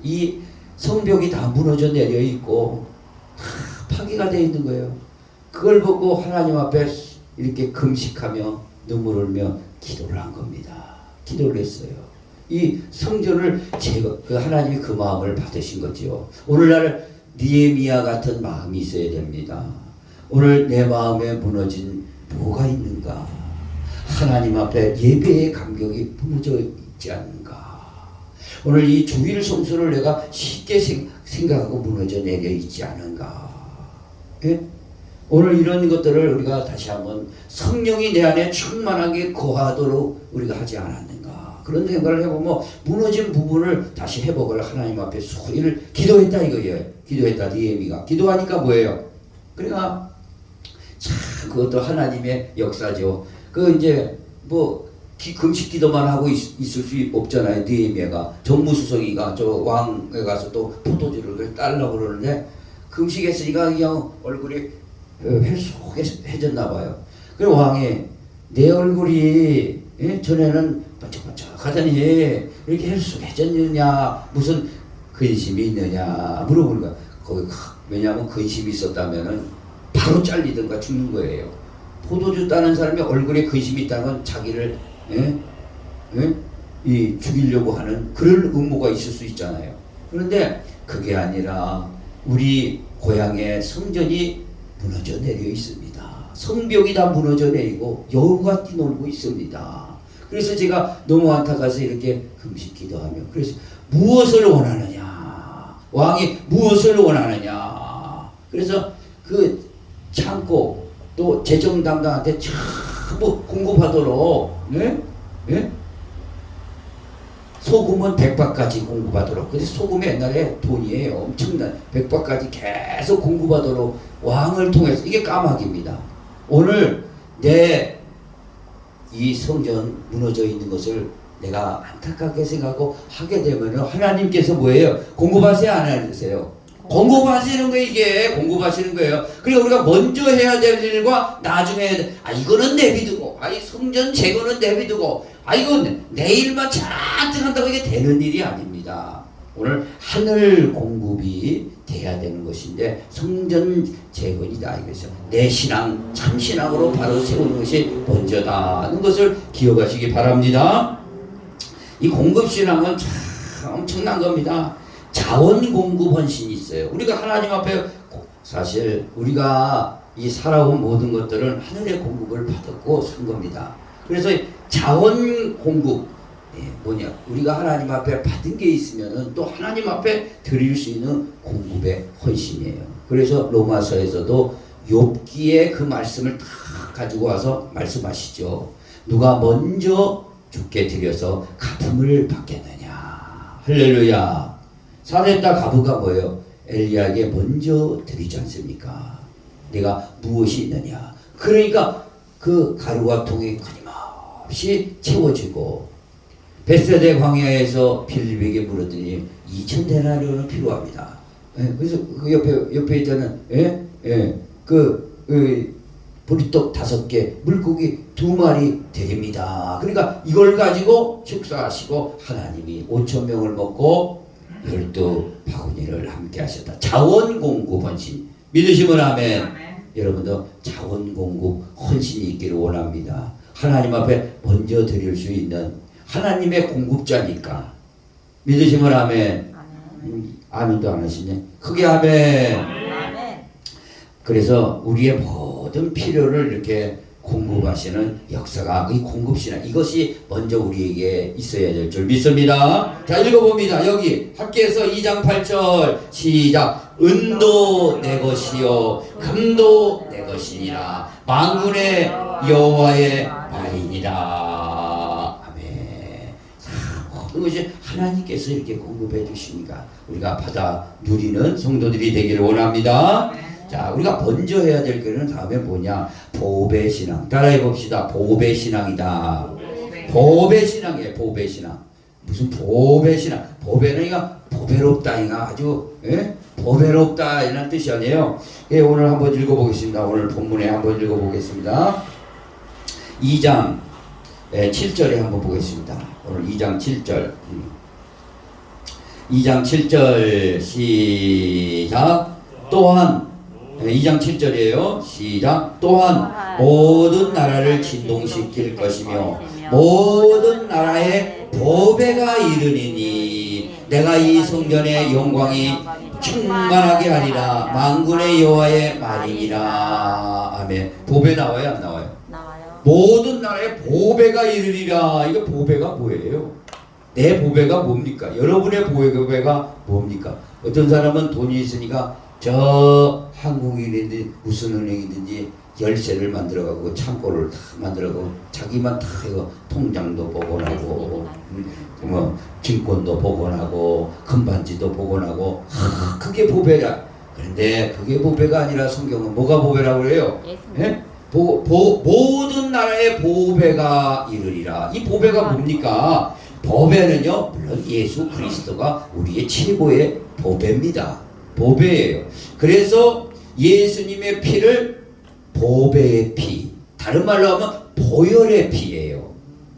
Speaker 1: 이 성벽이 다 무너져 내려 있고 파괴가 되어 있는 거예요. 그걸 보고 하나님 앞에 이렇게 금식하며 눈물을 흘며 기도를 한 겁니다. 기도를 했어요. 이 성전을 그 하나님이 그 마음을 받으신 거죠. 오늘날 느헤미야 같은 마음이 있어야 됩니다. 오늘 내 마음에 무너진 뭐가 있는가? 하나님 앞에 예배의 감격이 무너져 있지 않는가? 오늘 이 주일 성수를 내가 쉽게 생각하고 무너져 내려 있지 않은가? 예? 오늘 이런 것들을 우리가 다시 한번 성령이 내 안에 충만하게 거하도록 우리가 하지 않았는가? 그런 생각을 해보면 무너진 부분을 다시 회복을 하나님 앞에 수일을 기도했다 이거예요. 기도했다. 느헤미야가 기도하니까 뭐예요? 그러니까 참 그것도 하나님의 역사죠. 그 이제 뭐 금식 기도만 하고 있을 수 없잖아요. 느헤미야가 정무수석이가 저 왕에 가서 또 포도주를 딸라고 그러는데 금식했으니까 그냥 얼굴이 회속해졌나 봐요. 그래 왕이 내 얼굴이 전에는 반짝반짝하더니 이렇게 헬쑥해졌느냐 무슨 근심이 있느냐 물어보는 거야. 거기 왜냐하면 근심이 있었다면은 바로 잘리든가 죽는 거예요. 포도주 따는 사람이 얼굴에 근심이 있다는 건 자기를 이 죽이려고 하는 그런 음모가 있을 수 있잖아요. 그런데 그게 아니라 우리 고향의 성전이 무너져 내려 있습니다. 성벽이 다 무너져 내리고 여우가 뛰놀고 있습니다. 그래서 제가 너무 안타까워서 이렇게 금식 기도하며 그래서 무엇을 원하느냐? 왕이 무엇을 원하느냐? 그래서 그 창고 또 재정 담당한테 전부 공급하도록 소금은 100바까지 공급하도록. 그래서 소금이 옛날에 돈이에요. 엄청난 100바까지 계속 공급하도록 왕을 통해서. 이게 까마귀입니다. 오늘 내 이 성전 무너져 있는 것을 내가 안타깝게 생각하고 하게 되면 하나님께서 뭐예요? 공급하세요? 안 해주세요? 공급하시는 거예요. 이게 공급하시는 거예요. 그리고 우리가 먼저 해야 될 일과 나중에 해야 될, 이거는 내비두고, 이 성전 재건은 내비두고, 이건 내일만 잔뜩 한다고 이게 되는 일이 아닙니다. 오늘 하늘 공급이 돼야 되는 것인데 성전 재건이다 이거죠. 내 신앙 참신앙으로 바로 세우는 것이 먼저다는 것을 기억하시기 바랍니다. 이 공급신앙은 참 엄청난 겁니다. 자원 공급 헌신이 있어요. 우리가 하나님 앞에 사실 우리가 이 살아온 모든 것들은 하늘의 공급을 받았고 산 겁니다. 그래서 자원 공급 뭐냐? 우리가 하나님 앞에 받은 게 있으면은 또 하나님 앞에 드릴 수 있는 공급의 헌신이에요. 그래서 로마서에서도 욥기의 그 말씀을 다 가지고 와서 말씀하시죠. 누가 먼저 주께 드려서 갚음을 받겠느냐? 할렐루야. 사렙다 가부가 뭐예요? 엘리야에게 먼저 드리지 않습니까? 내가 무엇이 있느냐? 그러니까 그 가루와 통이 끊임없이 채워지고 베세대 광야에서 빌립에게 물었더니 2,000데나리온은 필요합니다. 그래서 그 옆에 있다는 보리떡 5개, 물고기 2마리 드립니다. 그러니까 이걸 가지고 축사하시고 하나님이 5,000명을 먹고 12바구니를 함께 하셨다. 자원 공급 헌신. 믿으시면 아멘. 여러분도 자원 공급 헌신이 있기를 원합니다. 하나님 앞에 먼저 드릴 수 있는 하나님의 공급자니까. 믿으시면 아멘. 아멘도 안 하시네. 크게 아멘. 그래서 우리의 모든 필요를 이렇게 공급하시는 역사가 이 공급신앙 이것이 먼저 우리에게 있어야 될 줄 믿습니다. 자 읽어봅니다. 여기 학계에서 2장 8절 시작. 은도 내 것이요 금도 내 것이니라 만군의 여호와의 바이니라. 아멘. 모든 것이 하나님께서 이렇게 공급해 주십니까? 우리가 받아 누리는 성도들이 되기를 원합니다. 자, 우리가 먼저 해야 될 거는 다음에 뭐냐? 보배 신앙. 따라해 봅시다. 보배 신앙이다. 보배 신앙이에요. 보배 신앙. 무슨 보배 신앙? 보배는 이가 보배롭다 이가 아주 보배롭다 이런 뜻이 아니에요. 예, 오늘 한번 읽어보겠습니다. 오늘 본문에 한번 읽어보겠습니다. 2장 7절에 한번 보겠습니다. 오늘 2장 7절. 2장 7절 시작. 또한 2장 7절이에요. 시작. 또한 모든 나라를 진동시킬 것이며 모든 나라에 보배가 이르리니 내가 이 성전의 영광이 충만하게 하리라 만군의 여호와의 말이니라. 아멘. 보배 나와요 안 나와요?
Speaker 4: 나와요.
Speaker 1: 모든 나라에 보배가 이르리라. 이거 보배가 뭐예요? 내 보배가 뭡니까? 여러분의 보배가 뭡니까? 어떤 사람은 돈이 있으니까 저 한국인이든지 무슨 은행이든지 열쇠를 만들어가고 창고를 다 만들어가고 자기만 다 이거 통장도 복원하고 뭐 증권도 복원하고 금반지도 복원하고 그게 보배라. 그런데 그게 보배가 아니라 성경은 뭐가 보배라고 그래요? 예? 모든 나라의 보배가 이르리라. 이 보배가 뭡니까? 보배는요 물론 예수 그리스도가 우리의 최고의 보배입니다. 보배예요. 그래서 예수님의 피를 보배의 피, 다른 말로 하면 보혈의 피예요.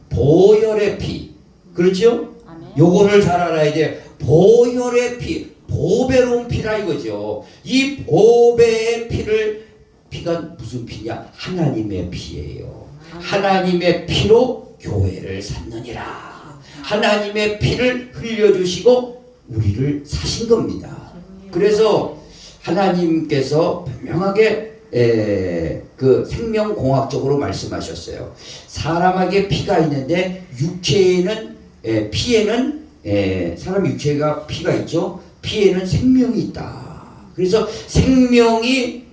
Speaker 1: 보혈의 피. 그렇죠? 요거를 잘 알아야 돼요. 보혈의 피, 보배로운 피라 이거죠. 이 보배의 피를, 피가 무슨 피냐? 하나님의 피예요. 하나님의 피로 교회를 삼느니라. 하나님의 피를 흘려주시고 우리를 사신 겁니다. 그래서 하나님께서 분명하게 그 생명공학적으로 말씀하셨어요. 사람에게 피가 있는데 육체에는 피에는 사람 육체가 피가 있죠. 피에는 생명이 있다. 그래서 생명이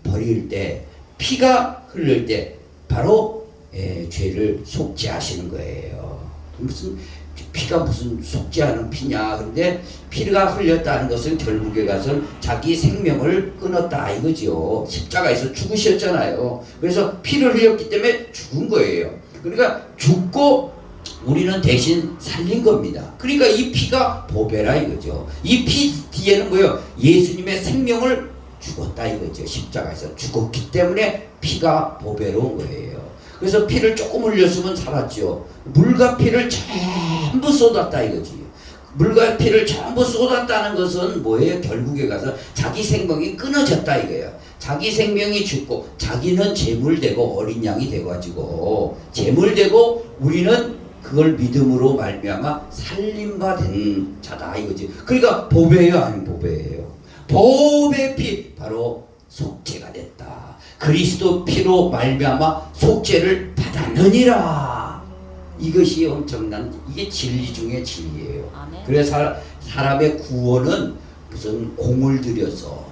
Speaker 1: 버릴 때 피가 흐를 때 바로 죄를 속죄하시는 거예요. 무슨 피가 무슨 속죄하는 피냐? 그런데 피가 흘렸다는 것은 결국에 가서 자기 생명을 끊었다 이거죠. 십자가에서 죽으셨잖아요. 그래서 피를 흘렸기 때문에 죽은 거예요. 그러니까 죽고 우리는 대신 살린 겁니다. 그러니까 이 피가 보배라 이거죠. 이 피 뒤에는 뭐예요? 예수님의 생명을 죽었다 이거죠. 십자가에서 죽었기 때문에 피가 보배로운 거예요. 그래서 피를 조금 흘렸으면 살았죠. 물과 피를 전부 쏟았다 이거지. 물과 피를 전부 쏟았다는 것은 뭐예요? 결국에 가서 자기 생명이 끊어졌다 이거예요. 자기 생명이 죽고 자기는 제물되고 어린 양이 돼가지고 제물되고 우리는 그걸 믿음으로 말미암아 살림받은 자다 이거지. 그러니까 보배예요, 아니면 보배예요? 보배 피 바로 속죄가 됐다. 그리스도 피로 말미암아 속죄를 받았느니라. 이것이 엄청난 이게 진리 중에 진리예요. 그래서 사람의 구원은 무슨 공을 들여서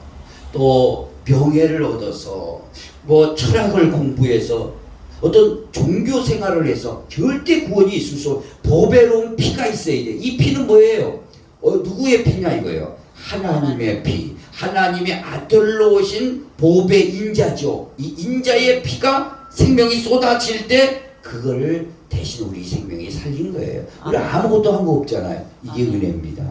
Speaker 1: 또 명예를 얻어서 뭐 철학을 공부해서 어떤 종교 생활을 해서 절대 구원이 있을 수 없어요. 보배로운 피가 있어야 돼. 이 피는 뭐예요? 누구의 피냐 이거예요. 하나님의 피. 하나님의 아들로 오신 보배 인자죠. 이 인자의 피가 생명이 쏟아질 때 그거를 대신 우리 생명이 살린 거예요. 우리 아무것도 한 거 없잖아요. 이게 은혜입니다.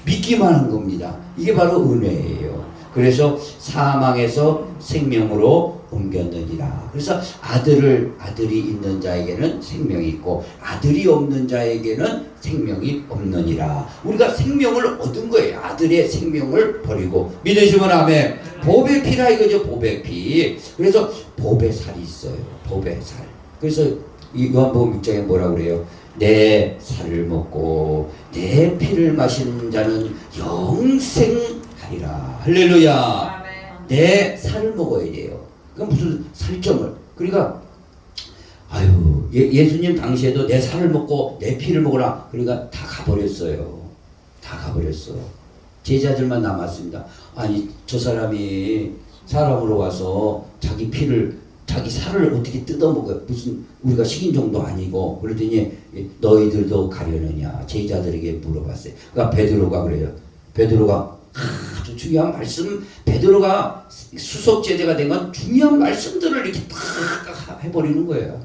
Speaker 1: 믿기만 한 겁니다. 이게 바로 은혜예요. 그래서 사망에서 생명으로 옮겼느니라. 그래서 아들이 있는 자에게는 생명이 있고 아들이 없는 자에게는 생명이 없느니라. 우리가 생명을 얻은 거예요. 아들의 생명을 버리고. 믿으시면 아멘. 보배 피라 이거죠. 보배 피. 그래서 보배살이 있어요. 보배살. 그래서 요한복음 6장에 뭐라고 그래요? 내 살을 먹고 내 피를 마시는 자는 영생하리라. 할렐루야. 내 살을 먹어야 돼요. 그러니까 무슨 살점을. 그러니까 아유, 예수님 당시에도 내 살을 먹고 내 피를 먹으라. 그러니까 다 가버렸어요. 다 가버렸어. 제자들만 남았습니다. 아니, 저 사람이 사람으로 와서 자기 피를, 자기 살을 어떻게 뜯어먹어요? 무슨 우리가 식인종도 아니고. 그러더니 너희들도 가려느냐? 제자들에게 물어봤어요. 그러니까 베드로가 그래요. 베드로가 아주 중요한 말씀, 베드로가 수석 제자가 된 건 중요한 말씀들을 이렇게 딱 해버리는 거예요.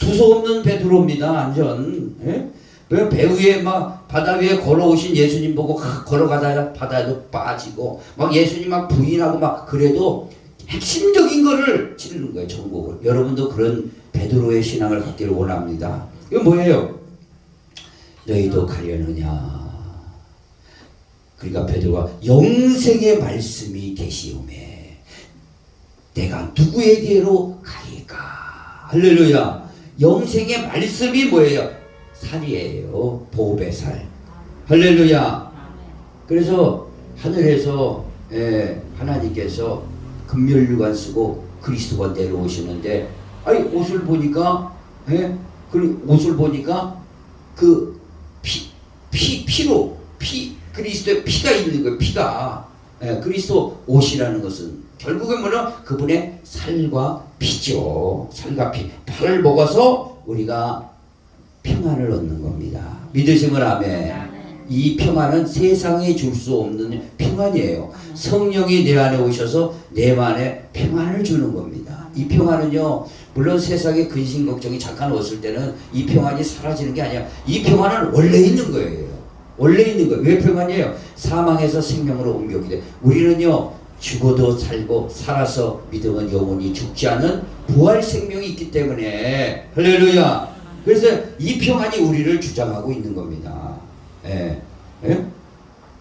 Speaker 1: 두서 없는 베드로입니다. 완전. 예? 배 위에 막 바다 위에 걸어오신 예수님 보고 걸어가다가 바다에도 빠지고 막 예수님 막 부인하고 막 그래도 핵심적인 거를 찌르는 거예요. 전국을. 여러분도 그런 베드로의 신앙을 갖기를 원합니다. 이건 뭐예요? 너희도 가려느냐? 그러니까 베드로가 영생의 말씀이 계시오매 내가 누구에게로 가리까? 할렐루야. 영생의 말씀이 뭐예요? 살이에요. 보배 살. 할렐루야. 그래서 하늘에서 하나님께서 금면류관 쓰고 그리스도가 내려오시는데, 아니 옷을 보니까 그 옷을 보니까 그 피로 그리스도의 피가 있는 거예요. 피가. 그리스도 옷이라는 것은 결국엔 뭐냐? 그분의 살과 피죠. 살과 피. 팔을 먹어서 우리가 평안을 얻는 겁니다. 믿으시면 아멘. 이 평안은 세상에 줄 수 없는 평안이에요. 성령이 내 안에 오셔서 내 안에 평안을 주는 겁니다. 이 평안은요, 물론 세상의 근심 걱정이 잠깐 왔을 때는 이 평안이 사라지는 게 아니야. 이 평안은 원래 있는 거예요. 원래 있는 거예요. 왜 평안이에요? 사망에서 생명으로 옮겨오게 돼. 우리는요, 죽어도 살고 살아서 믿으면 영원히 죽지 않는 부활 생명이 있기 때문에. 할렐루야. 그래서 이 평안이 우리를 주장하고 있는 겁니다. 예. 예?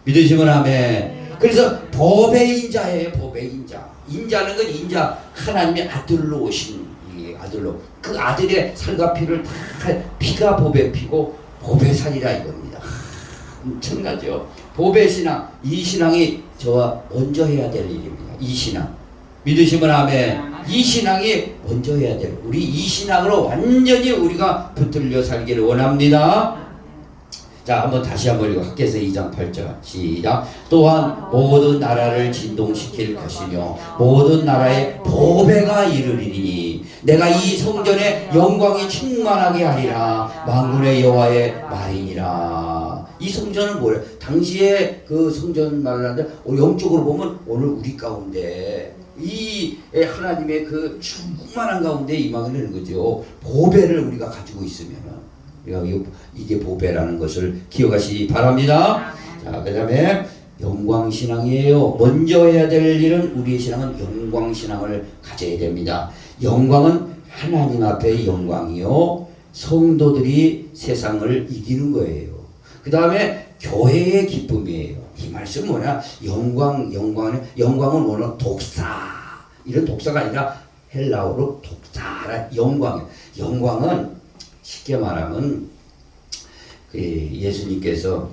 Speaker 1: 믿으시면 아멘. 그래서 법의 인자예요. 법의 인자. 인자는 건 인자, 하나님의 아들로 오신 이 아들로, 그 아들의 살과 피를 다 피가 법의 피고 법의 살이라 이겁니다. 엄청나죠. 법의 신앙, 이 신앙이 저와 먼저 해야 될 일입니다. 이 신앙. 믿으시면 아멘. 이 신앙이 먼저 해야 돼요. 우리 이 신앙으로 완전히 우리가 붙들려 살기를 원합니다. 자, 한번 다시 한번 읽어. 학개서 2장 8절 시작. 또한 모든 나라를 진동시킬 것이며 모든 나라에 보배가 이르리니 내가 이 성전에 영광이 충만하게 하리라. 만군의 여호와의 말이니라. 이 성전은 뭐예요? 당시에 그 성전 말을 하는데 영적으로 보면 오늘 우리 가운데 이 하나님의 그 충만한 가운데 임하게 되는 거죠. 보배를 우리가 가지고 있으면은 이게 보배라는 것을 기억하시기 바랍니다. 자, 그 다음에 영광신앙이에요. 먼저 해야 될 일은, 우리의 신앙은 영광신앙을 가져야 됩니다. 영광은 하나님 앞의 영광이요, 성도들이 세상을 이기는 거예요. 그 다음에 교회의 기쁨이에요. 이 말씀은 뭐냐? 영광은 뭐냐? 독사. 이런 독사가 아니라 헬라어로 독사라. 영광이에요. 영광은 쉽게 말하면 그 예수님께서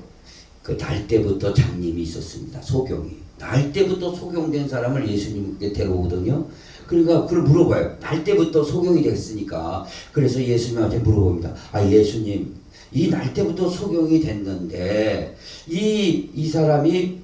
Speaker 1: 그 날 때부터 장님이 있었습니다. 소경이. 날 때부터 소경된 사람을 예수님께 데려오거든요. 그러니까 그걸 물어봐요. 날 때부터 소경이 됐으니까. 그래서 예수님한테 물어봅니다. 아, 예수님, 이 날 때부터 소경이 됐는데 이 사람이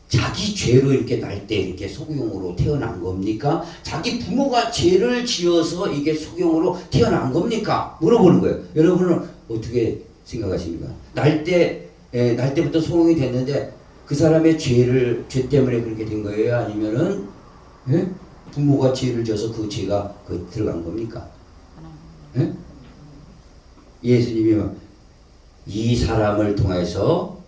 Speaker 1: 자기 죄로 이렇게 날 때 이렇게 소경으로 태어난 겁니까? 자기 부모가 죄를 지어서 이게 소경으로 태어난 겁니까? 물어보는 거예요. 여러분은 어떻게 생각하십니까? 날 때부터 소경이 됐는데 그 사람의 죄 때문에 그렇게 된 거예요? 아니면은 부모가 죄를 지어서 그 죄가 들어간 겁니까? 예수님이 이 사람을 통해서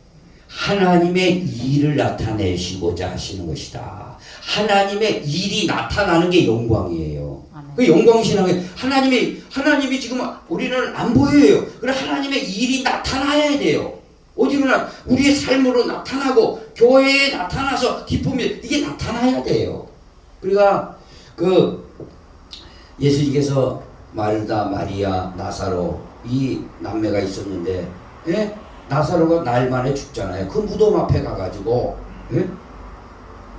Speaker 1: 하나님의 일을 나타내시고자 하시는 것이다. 하나님의 일이 나타나는 게 영광이에요. 그 영광신앙에 하나님이 지금 우리는 안 보여요. 그래, 하나님의 일이 나타나야 돼요. 어디로나 우리의 삶으로 나타나고 교회에 나타나서 기쁨이 이게 나타나야 돼요. 그러니까 그 예수님께서 마르다, 마리아, 나사로 이 남매가 있었는데, 나사로가 날 만에 죽잖아요. 그 무덤 앞에 가가지고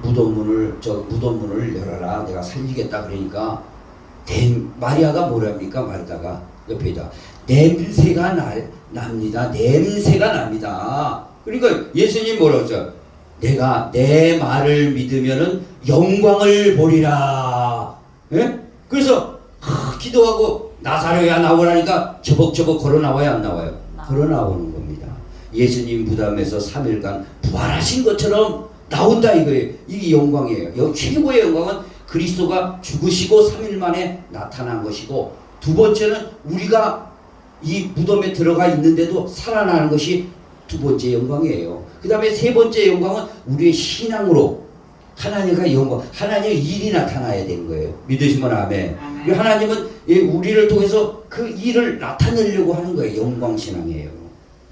Speaker 1: 무덤문을 열어라, 내가 살리겠다. 그러니까 마리아가 뭐랍니까? 마르다가 옆에다 냄새가 납니다. 냄새가 납니다. 그러니까 예수님 뭐라고 했죠? 내가 내 말을 믿으면은 영광을 보리라. 예? 그래서 기도하고 나사로야 나오라니까 저벅저벅 걸어 나와야 안 나와요? 걸어 나오는 겁니다. 예수님 무덤에서 3일간 부활하신 것처럼 나온다 이거예요. 이게 영광이에요. 최고의 영광은 그리스도가 죽으시고 3일 만에 나타난 것이고, 두 번째는 우리가 이 무덤에 들어가 있는데도 살아나는 것이 두 번째 영광이에요. 그 다음에 세 번째 영광은 우리의 신앙으로 하나님과 영광, 하나님의 일이 나타나야 되는 거예요. 믿으시면 아멘. 하나님은 우리를 통해서 그 일을 나타내려고 하는 거예요. 영광신앙이에요.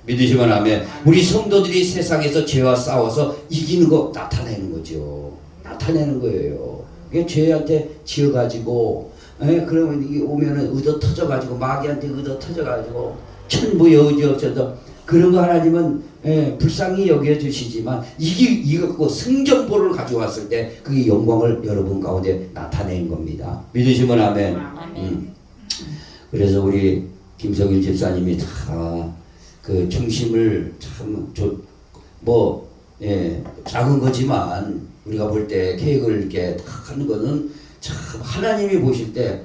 Speaker 1: 믿으시면 아멘. 우리 성도들이 세상에서 죄와 싸워서 이기는 거 나타내는 거죠. 나타내는 거예요. 이게 죄한테 지어가지고, 그러면 이게 오면은 의도 터져가지고, 마귀한테 의도 터져가지고, 천부의 의지 없어서, 그런 거 하나님은 불쌍히 여겨주시지만, 이거 승전보를 가져왔을 때, 그게 영광을 여러분 가운데 나타낸 겁니다. 믿으시면 아멘. 그래서 우리 김성일 집사님이 다 그 중심을 참 작은 거지만 우리가 볼 때 계획을 이렇게 딱 하는 거는 참 하나님이 보실 때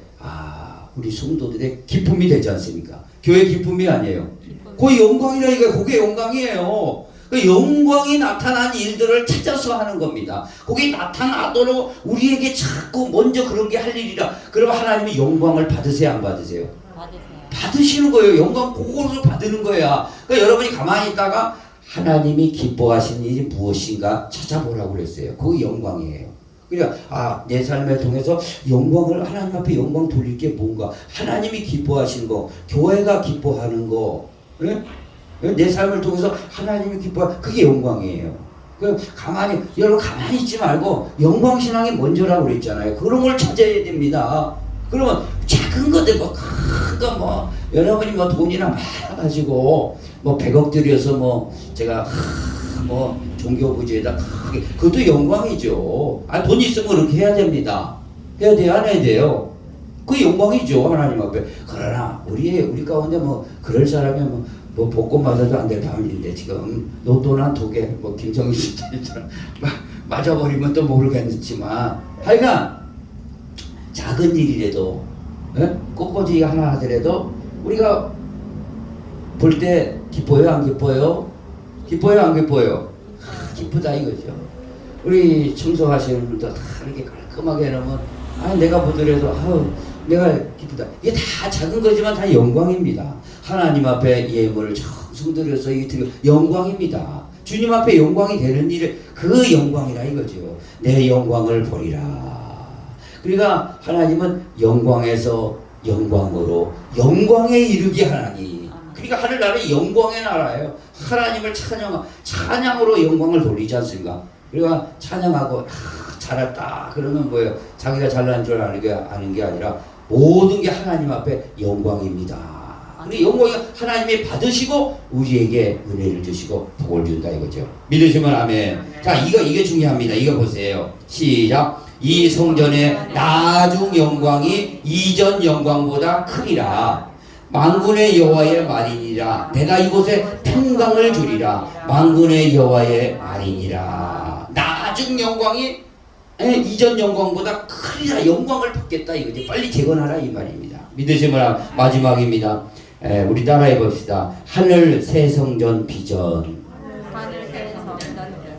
Speaker 1: 우리 성도들의 기쁨이 되지 않습니까? 교회 기쁨이 아니에요. 그 영광이라니까. 그게 영광이에요. 그 영광이 나타난 일들을 찾아서 하는 겁니다. 그게 나타나도록 우리에게 자꾸 먼저 그런 게 할 일이라. 그럼 하나님이 영광을 받으세요, 안 받으세요? 받으시는 거예요. 영광 그걸로 받는 거야. 그러니까 여러분이 가만히 있다가 하나님이 기뻐하시는 일이 무엇인가 찾아보라고 그랬어요. 그게 영광이에요. 그러니까 내 삶을 통해서 영광을, 하나님 앞에 영광 돌릴 게 뭔가, 하나님이 기뻐하시는 거, 교회가 기뻐하는 거, 내 삶을 통해서 하나님이 그게 영광이에요. 여러분 가만히 있지 말고 영광신앙이 먼저라고 그랬잖아요. 그런 걸 찾아야 됩니다. 그러면 작은 것들 큰 거 여러분이 돈이나 많아가지고 100억 들여서 제가 종교 부지에다 크게, 그것도 영광이죠. 돈 있으면 그렇게 해야 됩니다. 해야 돼요, 안 해야 돼요? 그 영광이죠, 하나님 앞에. 그러나 우리 가운데 그럴 사람이 복권 맞아도 안 될 판인데, 지금 로또는 한 2개, 김정일 씨처럼 맞아버리면 또 모르겠지만, 하여간 작은 일이라도, 꽃꽂이 하나 하더라도 우리가 볼 때 기뻐요, 안 기뻐요? 기뻐요, 안 기뻐요? 기쁘다 이거죠. 우리 청소하시는 분도 다 이렇게 깔끔하게 해놓으면 내가 보더라도 내가 기쁘다. 이게 다 작은 거지만 다 영광입니다. 하나님 앞에 예물을 정성 들여서 이게 영광입니다. 주님 앞에 영광이 되는 일을, 그 영광이라 이거죠. 내 영광을 보리라. 그러니까 하나님은 영광에서 영광으로 영광에 이르게 하나니. 그러니까 하늘나라는 영광의 나라예요. 하나님을 찬양으로 영광을 돌리지 않습니까? 그러니까 찬양하고 잘했다 그러면 뭐예요? 자기가 잘난 줄 아는 게 아니라 모든 게 하나님 앞에 영광입니다. 근데 영광이 하나님이 받으시고 우리에게 은혜를 주시고 복을 준다 이거죠. 믿으시면 아멘. 자, 이게 중요합니다. 이거 보세요. 시작. 이 성전의 나중 영광이 이전 영광보다 크리라. 만군의 여호와의 말이니라. 내가 이곳에 평강을 주리라. 만군의 여호와의 말이니라. 나중 영광이 이전 영광보다 크리라. 영광을 받겠다 이거지. 빨리 재건하라 이 말입니다. 믿으시면 마지막입니다. 우리 따라해 봅시다. 하늘 새 성전 비전.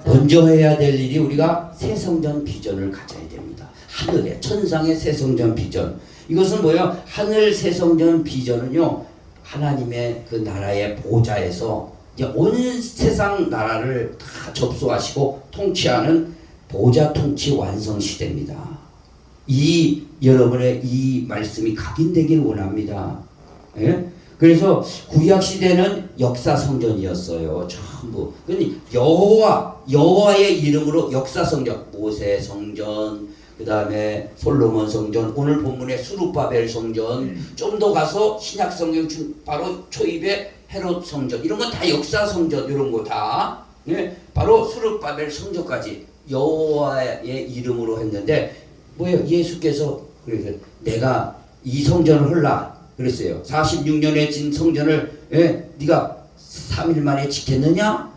Speaker 1: 먼저 해야 될 일이 우리가 새 성전 비전을 가져야 됩니다. 하늘에 천상의 새 성전 비전. 이것은 뭐예요? 하늘 새 성전 비전은요, 하나님의 그 나라의 보좌에서 이제 온 세상 나라를 다 접수하시고 통치하는 보좌 통치 완성 시대입니다. 여러분의 이 말씀이 각인되길 원합니다. 예? 그래서 구약 시대는 역사 성전이었어요. 전부. 근데 여호와의 이름으로 역사 성전, 모세 성전, 그 다음에 솔로몬 성전, 오늘 본문의 수룹바벨 성전, 좀 더 가서 신약 성경 바로 초입의 헤롯 성전, 이런 건 다 역사 성전, 이런 거 다 바로 수룹바벨 성전까지 여호와의 이름으로 했는데 뭐예요? 예수께서 그래서 내가 이 성전을 헐라 그랬어요. 46년에 진 성전을 네가 3일 만에 지켰느냐?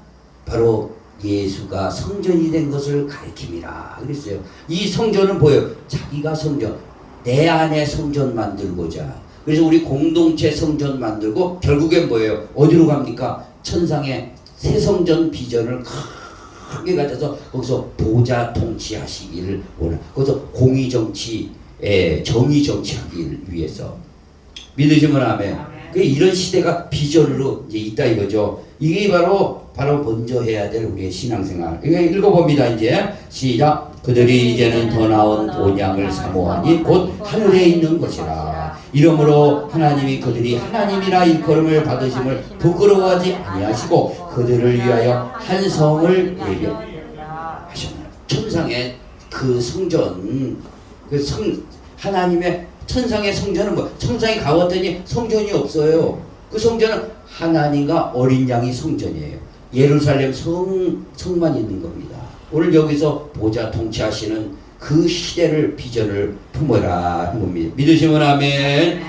Speaker 1: 바로 예수가 성전이 된 것을 가리킵니다. 그랬어요. 이 성전은 뭐예요? 자기가 성전, 내 안에 성전 만들고자. 그래서 우리 공동체 성전 만들고 결국엔 뭐예요? 어디로 갑니까? 천상의 새 성전 비전을 크게 가져서 거기서 보좌 통치하시기를 원하. 거기서 공의 정치, 정의 정치하기를 위해서. 믿으시면 아멘. 이런 시대가 비전으로 이제 있다 이거죠. 이게 바로 먼저 해야 될 우리의 신앙생활. 이거 읽어봅니다. 이제 시작. 그들이 이제는 더 나은 본향을 사모하니 곧 하늘에 있는 것이라. 이러므로 하나님이 그들이 하나님이라 일컬음을 받으심을 부끄러워하지 아니하시고 그들을 위하여 한 성을 예비하셨나니. 천상의 그 성전, 하나님의 천상의 성전은 뭐? 천상에 가봤더니 성전이 없어요. 그 성전은 하나님과 어린 양이 성전이에요. 예루살렘 성만 있는 겁니다. 오늘 여기서 보좌 통치하시는 그 시대를 비전을 품어라 겁니다. 믿으시면 아멘.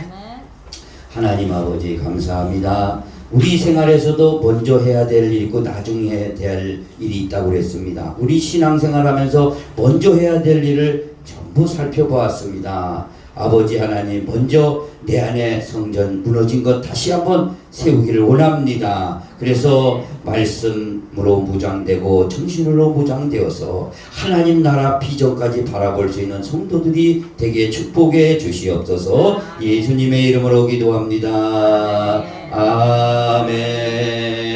Speaker 1: 하나님 아버지 감사합니다. 우리 생활에서도 먼저 해야 될 일이 있고 나중에 해야 될 일이 있다고 그랬습니다. 우리 신앙생활하면서 먼저 해야 될 일을 전부 살펴보았습니다. 아버지 하나님, 먼저 내 안에 성전 무너진 것 다시 한번 세우기를 원합니다. 그래서 말씀으로 무장되고 정신으로 무장되어서 하나님 나라 비전까지 바라볼 수 있는 성도들이 되게 축복해 주시옵소서. 예수님의 이름으로 기도합니다. 아멘.